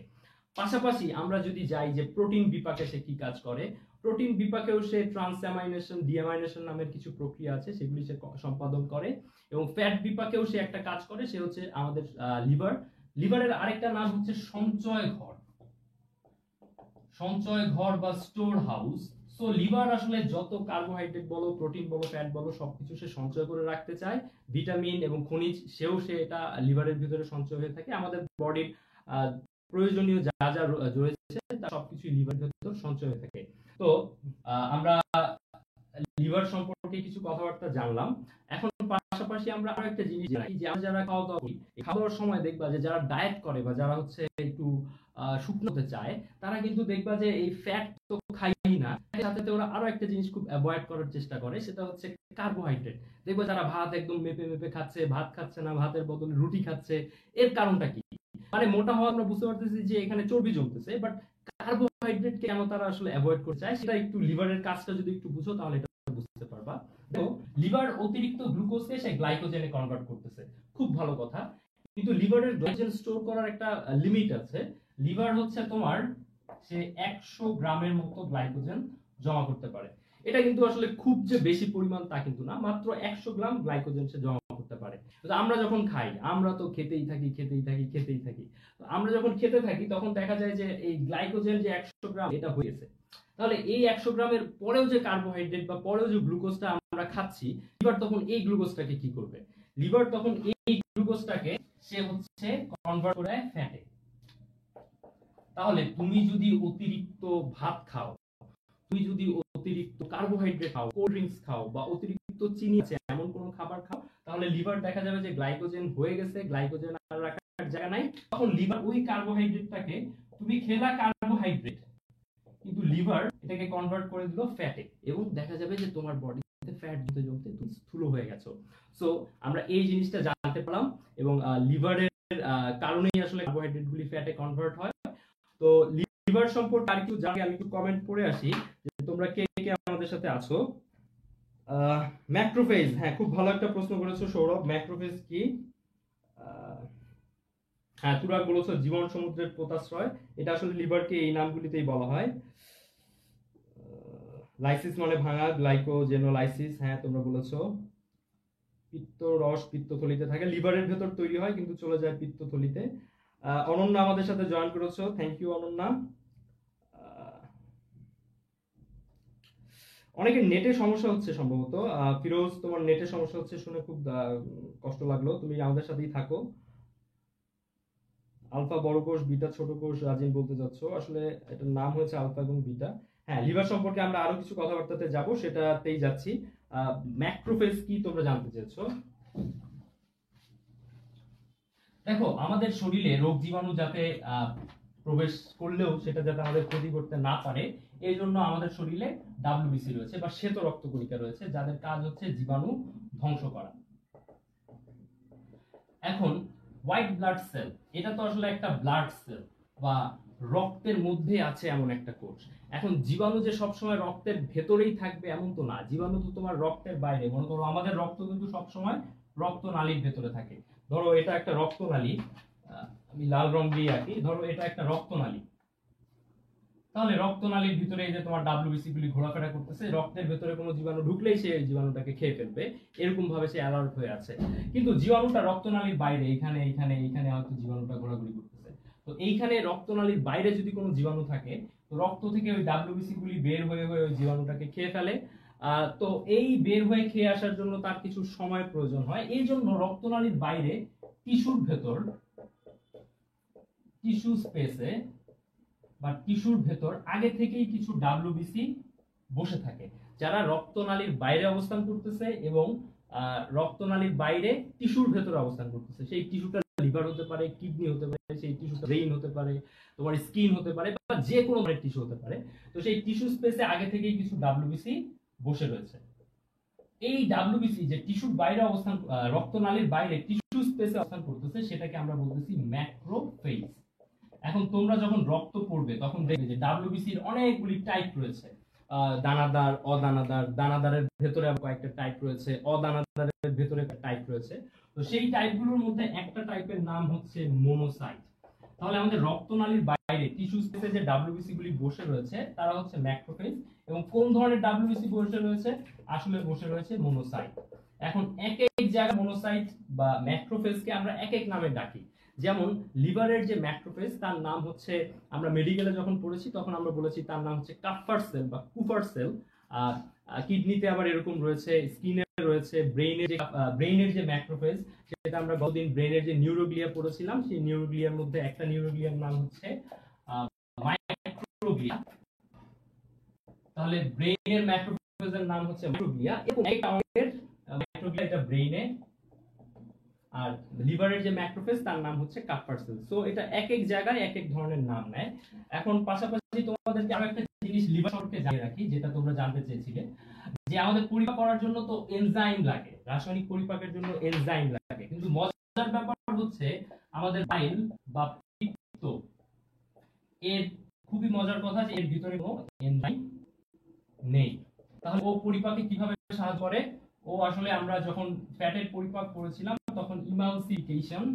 পাশাপাশি আমরা যদি যাই যে প্রোটিন বিপাকে সে কি কাজ করে, প্রোটিন বিপাকেও সে ট্রান্সঅ্যামাইনেশন, ডিঅ্যামাইনেশন নামের কিছু প্রক্রিয়া আছে, সেগুলি সে সম্পাদন করে। এবং ফ্যাট বিপাকেও সে একটা কাজ করে, সে হচ্ছে আমাদের লিভার। লিভারের আরেকটা নাম হচ্ছে সঞ্চয় ঘর, সঞ্চয় ঘর বা স্টোর হাউস। সো লিভার আসলে যত কার্বোহাইড্রেট বলো, প্রোটিন বলো, ফ্যাট বলো, সবকিছু সে সঞ্চয় করে রাখতে চায়। ভিটামিন এবং খনিজ সে এটা লিভারের ভিতরে সঞ্চয় হয়ে থাকে। আমাদের বডির প্রয়োজনীয় যা যা রয়েছে তা সবকিছু লিভারের ভিতর সঞ্চয় হয়ে থাকে। তো আমরা লিভার সম্পর্কে কিছু কথাবার্তা জানলাম। এখন পাশাপাশি আমরা আরো একটা জিনিস জানি, যে আমরা যারা খাওয়া দাওয়া করি, খাওয়া দাওয়ার সময় দেখবা যে যারা ডায়েট করে বা যারা হচ্ছে একটু শুকনো হতে চায়, তারা কিন্তু দেখবা যে এই ফ্যাট তো খাই না, সাথে ওরা আরো একটা জিনিস খুব অ্যাভয়েড করার চেষ্টা করে, সেটা হচ্ছে কার্বোহাইড্রেট। দেখবা যারা ভাত একদম মেপে মেপে খাচ্ছে, ভাত খাচ্ছে না, ভাতের বদলে রুটি খাচ্ছে। এর কারণটা কি? মানে মোটা হওয়া আমরা বুঝতে পারতেছি যে এখানে চর্বি জমতেছে, বাট কার্বোহাইড্রেট কেন তারা আসলে অ্যাভয়েড করতে চায়, সেটা একটু লিভারের কাজটা যদি একটু বুঝো তাহলে এটা বুঝতে পারবা। তো লিভার অতিরিক্ত গ্লুকোজকে সে গ্লাইকোজেনে কনভার্ট করতেছে, খুব ভালো কথা। কিন্তু লিভারের গ্লাইকোজেন স্টোর করার একটা লিমিট আছে। লিভার হচ্ছে তোমার সে 100 গ্রামের মতো গ্লাইকোজেন জমা করতে পারে। এটা কিন্তু আসলে খুব যে বেশি পরিমাণ তা কিন্তু না, মাত্র 100 গ্রাম গ্লাইকোজেন সে জমা করতে পারে। তো আমরা যখন খাই, আমরা তো খেতেই থাকি খেতেই থাকি খেতেই থাকি। তো আমরা যখন খেতে থাকি তখন দেখা যায় যে এই গ্লাইকোজেন যে 100 গ্রাম এটা হয়ে গেছে। তাহলে এই 100 গ্রামের পরেও যে কার্বোহাইড্রেট বা পরেও যে গ্লুকোজটা আমরা খাচ্ছি, লিভার তখন এই গ্লুকোজটাকে কি করবে? লিভার তখন এই গ্লুকোজটাকে সে হচ্ছে কনভার্ট করে ফ্যাটে। তাহলে তুমি যদি অতিরিক্ত ভাত খাও, তুমি যদি অতিরিক্ত কার্বোহাইড্রেট খাও, কোল্ড ড্রিঙ্কস খাও, বা অতিরিক্ত চিনি আছে এমন কোনো খাবার খাও, তাহলে লিভার দেখা যাবে যে গ্লাইকোজেন হয়ে গেছে, গ্লাইকোজেন আর রাখার জায়গা নাই। তখন লিভার ওই কার্বোহাইড্রেটটাকে, তুমি খেলা কার্বোহাইড্রেট, কিন্তু লিভার এটাকে কনভার্ট করে দিল ফ্যাটে, এবং দেখা যাবে যে তোমার বডিতে ফ্যাট জমতে জমতে তুমি স্থূল হয়ে গেছো। সো আমরা এই জিনিসটা জানতে পারলাম, এবং লিভারের কারণেই আসলে কার্বোহাইড্রেটগুলি ফ্যাটে কনভার্ট হয়। তো লিভার সম্পর্কে আর কিছু জানি, আমি একটু কমেন্ট পড়ে আসি যে তোমরা কে কে আমাদের সাথে আছো। ম্যাক্রোফেজ, হ্যাঁ খুব ভালো একটা প্রশ্ন করেছো সৌরভ। ম্যাক্রোফেজ কি? হ্যাঁ, তোমরা বলেছো জীবন সমুদ্রের পোতাশ্রয়, এটা আসলে লিভারকে এই নামগুলিতেই বলা হয়। লাইসিস মানে ভাঙা, গ্লাইকোজেনোলাইসিস, হ্যাঁ তোমরা বলেছো। পিত্ত রস পিত্তথলিতে থাকে, লিভারের ভেতর তৈরি হয় কিন্তু চলে যায় পিত্তথলিতে। অনন্যা আমাদের সাথে জয়েন করেছো, থ্যাংক ইউ অনন্যা। অনেকের নেটের সমস্যা হচ্ছে সম্ভবত। ফিরোজ, তোমার নেটের সমস্যা হচ্ছে শুনে খুব কষ্ট লাগলো, তুমি আমাদের সাথেই থাকো। আলফা বড় কোষ, বিটা ছোট কোষ, রাজিন বলতে যাচ্ছ, আসলে এটার নাম হয়েছে আলফা এবং বিটা। হ্যাঁ, লিভার সম্পর্কে আমরা আরো কিছু কথাবার্তাতে যাব, সেটাতেই যাচ্ছি। ম্যাক্রোফেজ কি তোমরা জানতে চেয়েছো। দেখো, আমাদের শরীরে রোগ জীবাণু যাতে প্রবেশ করলেও সেটা যাতে আমাদের ক্ষতি করতে না পারে, এই জন্য আমাদের শরীরে ডাব্লিউবিসি রয়েছে বা শ্বেত রক্তকণিকা রয়েছে, যাদের কাজ হচ্ছে জীবাণু ধ্বংস করা। এখন হোয়াইট ব্লাড সেল, এটা তো আসলে একটা ব্লাড সেল বা রক্তের মধ্যে আছে এমন একটা কোষ। এখন জীবাণু যে সবসময় রক্তের ভেতরেই থাকবে এমন তো না, জীবাণু তো তোমার রক্তের বাইরে। মনে করো আমাদের রক্ত কিন্তু সবসময় রক্তনালীর ভেতরে থাকে। ধরো এটা একটা রক্তনালী, আমি লাল রং দিয়ে আঁকি, ধরো এটা একটা রক্তনালী। তাহলে রক্তনালীর ভিতরে এই যে তোমার ডাব্লিউবিসি গুলি ঘোরাফেরা করতেছে, রক্তের ভেতরে কোনো জীবাণু ঢুকলেই সে জীবাণুটাকে খেয়ে ফেলবে, এরকম ভাবে সে অ্যালার্ট হয়ে আছে। কিন্তু জীবাণুটা রক্তনালীর বাইরে, এখানে এখানে এখানে হয়তো জীবাণুটা ঘোরাঘুরি করতেছে। তো এইখানে রক্তনালীর বাইরে যদি কোনো জীবাণু থাকে, তো রক্ত থেকে ওই ডাব্লিউবিসি গুলি বের হয়ে হয়ে ওই জীবাণুটাকে খেয়ে ফেলে। তো এই বের হয়ে খেয়ে আসার জন্য তার কিছু সময় প্রয়োজন হয়। এই জন্য রক্তনালীর বাইরে টিস্যুর ভেতর, টিস্যু স্পেসে বা টিস্যুর ভেতর আগে থেকেই কিছু ডাব্লিউবিসি বসে থাকে, যারা রক্তনালীর বাইরে অবস্থান করতেছে এবং রক্তনালীর বাইরে টিস্যুর ভেতরে অবস্থান করতেছে। সেই টিস্যুটা লিভার হতে পারে, কিডনি হতে পারে, সেই টিস্যুটা ব্রেইন হতে পারে, তোমার স্কিন হতে পারে, বা যে কোনো ধরনের টিস্যু হতে পারে। তো সেই টিস্যু স্পেসে আগে থেকেই কিছু ডাব্লিউবিসি বসে রয়েছে। এই ডাব্লিউবিসি যে টিস্যুর বাইরে অবস্থান, রক্তনালীর বাইরে টিস্যু স্পেসে অবস্থান করতেছে, সেটাকে আমরা বলতেছি ম্যাক্রোফেজ। এখন তোমরা যখন রক্ত পড়বে তখন দেখবে যে ডাব্লিউবিসির অনেকগুলি টাইপ রয়েছে, দানাদার, অদানাদার, দানাদারের ভেতরে আবার কয়েকটা টাইপ রয়েছে, অদানাদারের ভেতরে টাইপ রয়েছে। তো সেই টাইপগুলোর মধ্যে একটা টাইপের নাম হচ্ছে মোনোসাইট। তাহলে আমাদের রক্তনালীর বাইরে টিস্যু স্পেসে যে ডাব্লিউবিসি গুলি বসে রয়েছে তারা হচ্ছে ম্যাক্রোফেজ। এবং কোন ধরনের ডাব্লিউবিসি বসে রয়েছে? আসলে বসে রয়েছে মোনোসাইট। এখন এক এক জায়গায় মোনোসাইট বা ম্যাক্রোফেজকে আমরা এক এক নামে ডাকি। যেমন লিভারের যে ম্যাক্রোফেজ তার নাম হচ্ছে, আমরা মেডিকেলে যখন পড়েছি তখন আমরা বলেছি তার নাম হচ্ছে কাফার সেল বা কুফার সেল। কিডনিতে আবার এরকম রয়েছে, স্কিনে রয়েছে, ব্রেইনের যে ম্যাক্রোফেজ সেটা আমরা গতদিন ব্রেইনের যে নিউরোগ্লিয়া পড়েছিলাম, সেই নিউরোগ্লিয়ার মধ্যে একটা নিউরোগ্লিয়ার নাম হচ্ছে মাইক্রোগ্লিয়া। তাহলে ব্রেইনের ম্যাক্রোফেজের নাম হচ্ছে মাইক্রোগ্লিয়া, এবং একটা অঙ্গের মাইক্রোগ্লিয়া এটা ব্রেইনে, আর লিভারের যে ম্যাক্রোফেজ তার নাম হচ্ছে কাফার সেল। সো এটা এক এক জায়গায় এক এক ধরনের নাম নেয়। এখন পাশাপাশি তোমাদেরকে আরো একটা জিনিস লিভার সম্পর্কে জানিয়ে রাখি, যেটা তোমরা জানতে চেয়েছিলে, যে আমাদের পরিপাক করার জন্য তো এনজাইম লাগে, রাসায়নিক পরিপাকের জন্য এনজাইম লাগে। কিন্তু মজার ব্যাপার হচ্ছে আমাদের বাইল বা পিত্ত, এর খুবই মজার কথা যে এর ভিতরে কোনো এনজাইম নেই। তাহলে ও পরিপাকে কিভাবে সাহায্য করে? ও আসলে আমরা যখন ফ্যাটের পরিপাক করেছিলাম তখন ইমালসিফিকেশন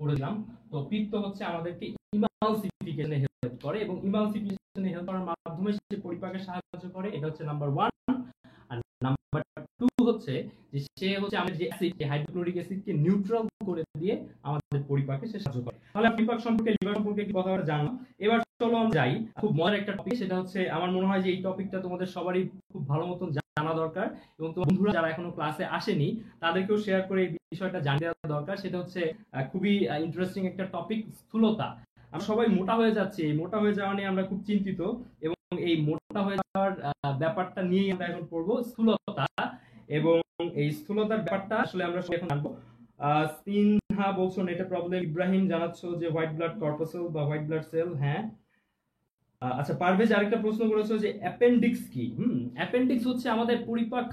করেছিলাম। তো পিত্ত হচ্ছে আমাদেরকে ইমালসিফিকেশনে হেল্প করে এবং ইমালসিফিকেশনে হেল্প করার মাধ্যমে সে পরিপাকে সাহায্য করে। এটা হচ্ছে নাম্বার 1। আর নাম্বার 2 হচ্ছে যে সে হচ্ছে আমাদের যে অ্যাসিড হাইড্রোক্লোরিক অ্যাসিডকে নিউট্রাল করে দিয়ে আমাদের পরিপাকে সে সাহায্য করে। তাহলে পরিপাক সম্পর্কে লিভার সম্পর্কে কি কথা জানলাম। এবার চলো আমরা যাই খুব মজার একটা টপিক, সেটা হচ্ছে আমার মনে হয় যে এই টপিকটা তোমাদের সবারই খুব ভালো মতন জানা দরকার এবং তোমার বন্ধুরা যারা এখনো ক্লাসে আসেনি তাদেরকেও শেয়ার করে এই বিষয়টা জানিয়ে দেওয়া দরকার। সেটা হচ্ছে খুবই ইন্টারেস্টিং একটা টপিক, স্থূলতা। আমরা সবাই মোটা হয়ে যাচ্ছি, এই মোটা হয়ে যাওয়া নিয়ে আমরা খুব চিন্তিত এবং এই মোটা হয়ে যাওয়ার ব্যাপারটা নিয়েই আমরা এখন পড়বো, স্থূলতা। এবং এই স্থূলতার ব্যাপারটা আসলে আমরা সবাই এখন জানবো। সিনহা বলছো নেটে প্রবলেম, ইব্রাহিম জানাচ্ছো যে হোয়াইট ব্লাড কর্পাসেল বা হোয়াইট ব্লাড সেল। হ্যাঁ, আচ্ছা পারভেজ আরেকটা প্রশ্ন করেছো যে অ্যাপেন্ডিক্স কি। অ্যাপেন্ডিক্স হচ্ছে আমাদের পরিপাক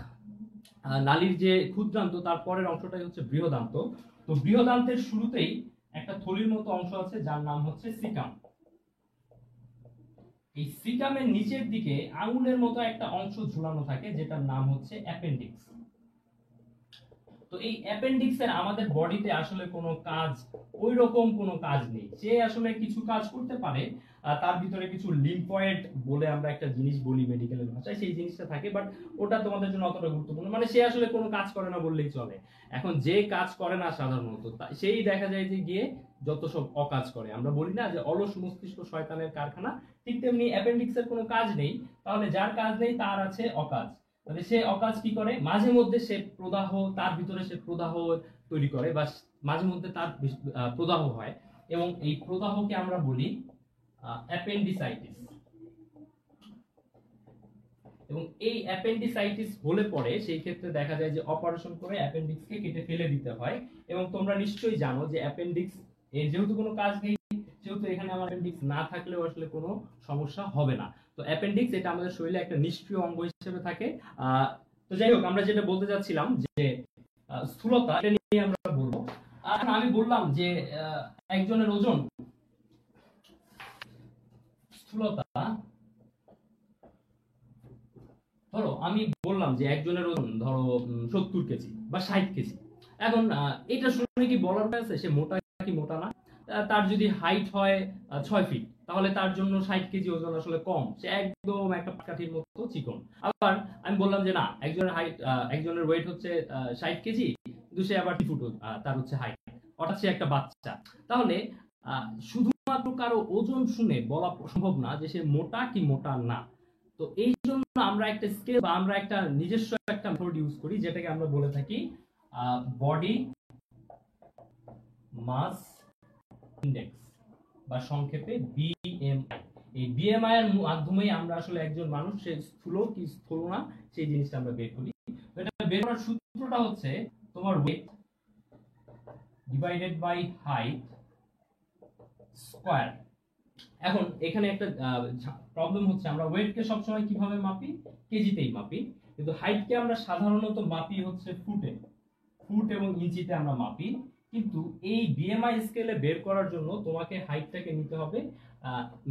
নালীর যে ক্ষুদ্রান্ত তার পরের অংশটাই হচ্ছে বৃহদান্ত। তো বৃহদান্তের শুরুতেই একটা থলির মতো অংশ আছে যার নাম হচ্ছে সিকাম। এই সিকামের নিচের দিকে আঙুলের মতো একটা অংশ ঝুলানো থাকে যেটার নাম হচ্ছে অ্যাপেন্ডিক্স। তো এই অ্যাপেন্ডিক্সের আমাদের বডিতে আসলে কোনো কাজ, ওই রকম কোনো কাজ নেই। সে আসলে কিছু কাজ করতে পারে, তার ভিতরে কিছু লিম্ফয়েড বলে আমরা একটা জিনিস বলি মেডিকেলের ভাষায়, সেই জিনিসটা থাকে, বাট ওটা তোমাদের জন্য অতটা গুরুত্বপূর্ণ, মানে সে আসলে কোনো কাজ করে না বললেই চলে। এখন যে কাজ করে না সাধারণত সেই দেখা যায় যে গিয়ে যত সব অকাজ করে। আমরা বলি না যে অলস মস্তিষ্ক শয়তানের কারখানা, ঠিক তেমনি অ্যাপেন্ডিক্সের কোনো কাজ নেই। তাহলে যার কাজ নেই তার আছে অকাজ। তাহলে সে অকাজ কি করে, মাঝে মধ্যে সে প্রদাহ, তার ভিতরে সে প্রদাহ তৈরি করে বা মাঝে মধ্যে তার প্রদাহ হয় এবং এই প্রদাহকে আমরা বলি অ্যাপেন্ডিসাইটিস। এবং এই অ্যাপেন্ডিসাইটিস হলে পরে সেই ক্ষেত্রে দেখা যায় যে অপারেশন করে অ্যাপেন্ডিক্সকে কেটে ফেলে দিতে হয়। এবং তোমরা নিশ্চয়ই জানো যে অ্যাপেন্ডিক্স এর যেহেতু কোনো কাজ নেই, যেহেতু এখানে আমার অ্যাপেন্ডিক্স না থাকলেও আসলে কোনো সমস্যা হবে না। তো অ্যাপেন্ডিক্স এটা আমাদের শরীরে একটা নিষ্ক্রিয় অঙ্গ হিসেবে থাকে। তো যাই হোক, আমরা যেটা বলতে যাচ্ছিলাম যে স্থূলতা, এটা নিয়ে আমরা বলবো। আমি বললাম যে একজনের ওজন, স্থূলতা, ধরো আমি বললাম যে একজনের ওজন ধরো 70 কেজি বা 60 কেজি। এখন এটা শুনে কি বলার আছে সে মোটা কি মোটা না? তার যদি হাইট হয় 6 ফিট, তাহলে তার জন্য 60 কেজি ওজন আসলে কম, সে একদম একটা পাটকাঠির মতো চিকন। আবার আমি বললাম যে না, একজনের হাইট, একজনের ওয়েট হচ্ছে 60 কেজি, কিন্তু সে আবার 2 ফুট তার হচ্ছে হাইট, অর্থাৎ সে একটা বাচ্চা। তাহলে শুধুমাত্র কারো ওজন শুনে বলা সম্ভব না যে সে মোটা কি মোটা না। তো এই জন্য আমরা একটা স্কেল বা আমরা একটা নিজস্ব একটা মেথড ইউজ করি যেটাকে আমরা বলে থাকি বডি মাস ইন্ডেক্স বা সংক্ষেপে বিএমআই। এই বিএমআই এর মাধ্যমেই আমরা আসলে একজন মানুষ সে স্থূল কি স্থূল না সেই জিনিসটা আমরা বের করি। তো এটা বের করার সূত্রটা হচ্ছে তোমার weight divided by height square. এখন এখানে একটা প্রবলেম হচ্ছে, আমরা ওয়েটকে সবসময় কিভাবে মাপি, কেজিতেই মাপি, কিন্তু হাইটকে আমরা সাধারণত মাপি হচ্ছে ফুটে, ফুট এবং ইঞ্চিতে আমরা মাপি। কিন্তু এই বিএমআই স্কেলে বের করার জন্য তোমাকে হাইটটাকে নিতে হবে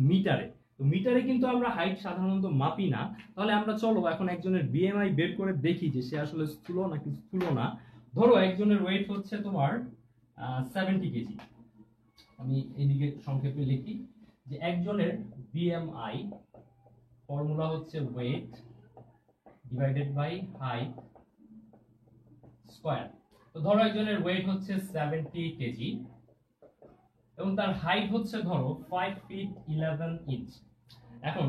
মিটারে। তো মিটারে কিন্তু আমরা হাইট সাধারণত মাপি না। তাহলে আমরা চলো এখন একজনের বিএমআই বের করে দেখি যে সে আসলে স্থূল নাকি স্থূল না। ধরো একজনের ওয়েট হচ্ছে তোমার 70 কেজি। আমি এদিকে সংক্ষেপে লিখি যে একজনের বিএমআই ফর্মুলা হচ্ছে weight divided by height square. তো ধরো একজনের ওয়েট হচ্ছে 70 কেজি এবং তার হাইট হচ্ছে ধরো 5 ফিট 11 ইঞ্চ। এখন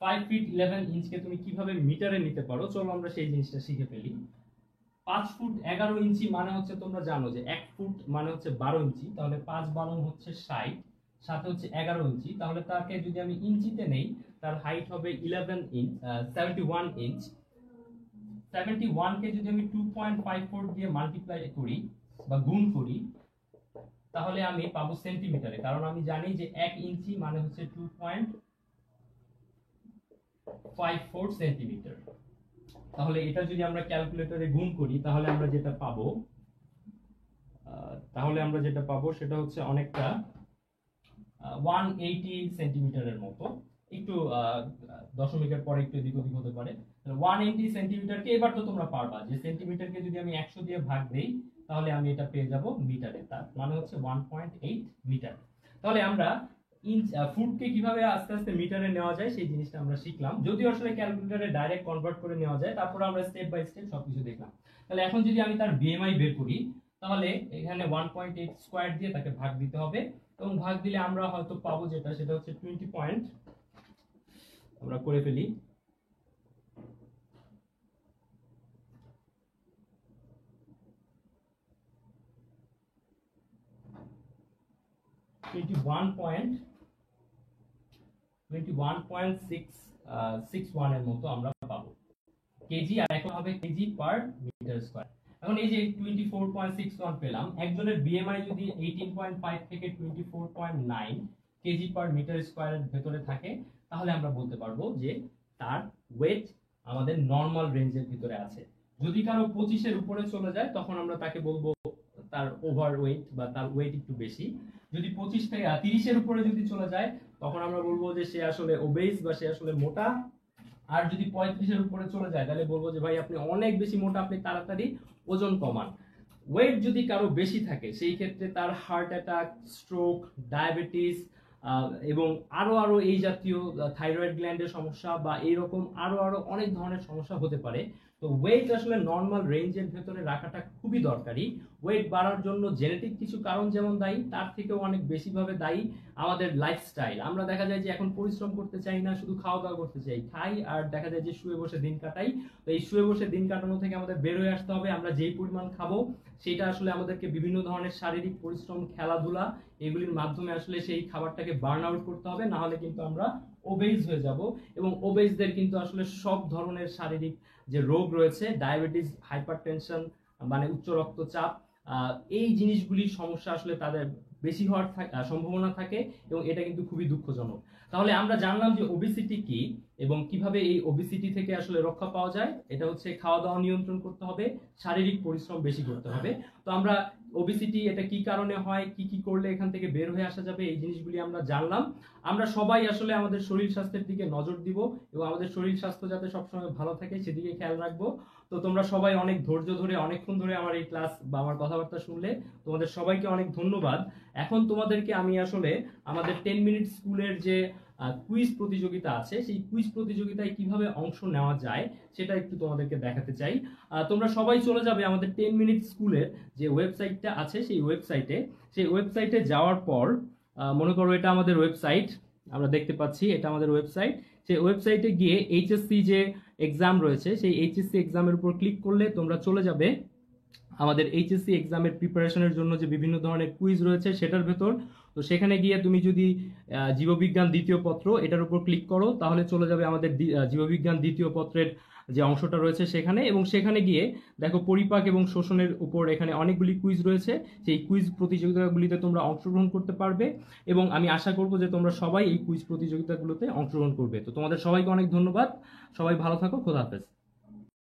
5 ফিট 11 ইঞ্চকে তুমি কিভাবে মিটারে নিতে পারো, চলো আমরা সেই জিনিসটা শিখে ফেলি। 5 ফুট 11 ইঞ্চি মানে হচ্ছে, তোমরা জানো যে 1 ফুট মানে হচ্ছে 12 ইঞ্চি, তাহলে 5 12 হচ্ছে 60, সাথে হচ্ছে 11 ইঞ্চি। তাহলে তাকে যদি আমি ইঞ্চিতে নেই, তার হাইট হবে 11 ইঞ্চ, 71 ইঞ্চ। 71 কে যদি আমি 2.54 দিয়ে মাল্টিপ্লাই করি বা গুণ করি, তাহলে আমি পাবো সেন্টিমিটারে, কারণ আমি জানি যে 1 ইঞ্চি মানে হচ্ছে 2.54 সেন্টিমিটার। তাহলে এটা যদি আমরা ক্যালকুলেটরে গুণ করি তাহলে আমরা যেটা পাবো সেটা হচ্ছে অনেকটা 180 সেন্টিমিটারের মতো। একটু দশমিকের পরে একটু এদিক ওদিক হতে পারে। 180 সেন্টিমিটারকে এবার তো তোমরা পারবা যে সেন্টিমিটারকে যদি আমি 100 দিয়ে ভাগ দেই তাহলে আমি এটা পেয়ে যাব মিটারে, তার মানে হচ্ছে 1.8 মিটার। তাহলে আমরা ইঞ্চ ফুটকে কিভাবে আস্তে আস্তে মিটারে নেওয়া যায় সেই জিনিসটা আমরা শিখলাম, যদিও আসলে ক্যালকুলেটরে ডাইরেক্ট কনভার্ট করে নেওয়া যায়, তারপর আমরা স্টেপ বাই স্টেপ সবকিছু দেখলাম। তাহলে এখন যদি আমি তার বিএমআই বের করি তাহলে এখানে 1.8 স্কয়ার দিয়ে তাকে ভাগ দিতে হবে, এবং ভাগ দিলে আমরা হয়তো পাবো যেটা সেটা হচ্ছে 20 পয়েন্ট, আমরা করে ফেলি 21.61 এর মতো আমরা পাবো কেজি, আর এখন হবে কেজি পার মিটার স্কয়ার। এখন এই যে 24.61 পেলাম, একজনের বিএমআই যদি 18.5 থেকে 24.9 কেজি পার মিটার স্কয়ারের ভেতরে থাকে তাহলে আমরা বলতে পারবো যে তার ওয়েট আমাদের নরমাল রেঞ্জের ভিতরে আছে। যদি কারো 25 এর উপরে চলে যায় তখন আমরা তাকে বলবো তার ওভার ওয়েট বা তার ওয়েট একটু বেশি। যদি 25 থেকে 30 এর উপরে যদি চলে যায় তখন আমরা বলবো যে সে আসলে ওবেস বা সে আসলে মোটা। আর যদি 35 এর উপরে চলে যায় তাহলে বলবো যে ভাই আপনি অনেক বেশি মোটা, আপনি তাড়াতাড়ি ওজন কমান। ওয়েট যদি কারো বেশি থাকে সেই ক্ষেত্রে তার হার্ট অ্যাটাক, স্ট্রোক, ডায়াবেটিস এবং আরো আরো এই জাতীয় থাইরয়েড গ্ল্যান্ডের সমস্যা বা এইরকম আরো আরো অনেক ধরনের সমস্যা হতে পারে। তো ওয়েট আসলে নর্মাল রেঞ্জের ভেতরে রাখাটা খুবই দরকারি। ওয়েট বাড়ার জন্য জেনেটিক কিছু কারণ যেমন দায়ী, তার থেকেও অনেক বেশিভাবে দায়ী আমাদের লাইফস্টাইল। আমরা দেখা যায় যে এখন পরিশ্রম করতে চাই না, শুধু খাওয়া দাওয়া করতে চাই, খাই আর দেখা যায় যে শুয়ে বসে দিন কাটাই। তো এই শুয়ে বসে দিন কাটানো থেকে আমাদের বের হয়ে আসতে হবে। আমরা যেই পরিমাণ খাবো সেটা আসলে আমাদেরকে বিভিন্ন ধরনের শারীরিক পরিশ্রম, খেলাধুলা এগুলির মাধ্যমে আসলে সেই খাবারটাকে বার্ন আউট করতে হবে, না হলে কিন্তু আমরা ওবেজ হয়ে যাব। এবং ওবেজদের কিন্তু আসলে সব ধরনের শারীরিক যে রোগ রয়েছে, ডায়াবেটিস, হাইপারটেনশন মানে উচ্চ রক্তচাপ, এই জিনিসগুলির সমস্যা আসলে তাদের বেশি হওয়ার সম্ভাবনা থাকে, এবং এটা কিন্তু খুবই দুঃখজনক। তাহলে আমরা জানলাম যে ওবেসিটি কি এবং কিভাবে এই ওবেসিটি থেকে আসলে রক্ষা পাওয়া যায়। এটা হচ্ছে খাওয়া দাওয়া নিয়ন্ত্রণ করতে হবে, শারীরিক পরিশ্রম বেশি করতে হবে। তো আমরা ওবেসিটি এটা কি কারণে হয়, কি কি করলে এখান থেকে বের হয়ে আসা যাবে, এই জিনিসগুলি আমরা জানলাম। আমরা সবাই আসলে আমাদের শরীর স্বাস্থ্যের দিকে নজর দিব এবং আমাদের শরীর স্বাস্থ্য যাতে সবসময় ভালো থাকে সেদিকে খেয়াল রাখবো। তো তোমরা সবাই অনেক ধৈর্য ধরে অনেকক্ষণ ধরে আমার এই ক্লাস বা আমার কথাবার্তা শুনলে, তোমাদের সবাইকে অনেক ধন্যবাদ। এখন তোমাদেরকে আমি আসলে আমাদের 10 মিনিট স্কুলের যে কুইজ প্রতিযোগিতা আছে সেই কুইজ প্রতিযোগিতায় কিভাবে অংশ নেওয়া যায় সেটা একটু তোমাদেরকে দেখাতে চাই। তোমরা সবাই চলে যাবে আমাদের 10 মিনিট স্কুলের যে ওয়েবসাইটটা আছে সেই ওয়েবসাইটে যাওয়ার পর মনে করো এটা আমাদের ওয়েবসাইট, আমরা দেখতে পাচ্ছি এটা আমাদের ওয়েবসাইট। সেই ওয়েবসাইটে গিয়ে এইচএসসি যে এক্সাম রয়েছে সেই এইচএসসি এক্সামের উপর ক্লিক করলে তোমরা চলে যাবে আমাদের এইচএসসি এক্সামের প্রিপারেশনের জন্য যে বিভিন্ন ধরনের কুইজ রয়েছে সেটার ভেতর। তো সেখানে গিয়ে তুমি যদি জীববিজ্ঞান দ্বিতীয় পত্র এটার উপর ক্লিক করো তাহলে চলে যাবে আমাদের জীববিজ্ঞান দ্বিতীয় পত্রের যে অংশটা রয়েছে সেখানে, এবং সেখানে গিয়ে দেখো পরিপাক এবং শোষণের উপর এখানে অনেকগুলি কুইজ রয়েছে। সেই কুইজ প্রতিযোগিতাগুলিতে তোমরা অংশগ্রহণ করতে পারবে এবং আমি আশা করব যে তোমরা সবাই এই কুইজ প্রতিযোগিতাগুলোতে অংশগ্রহণ করবে। তো তোমাদের সবাইকে অনেক ধন্যবাদ, সবাই ভালো থাকো, খোদা হাফেজ।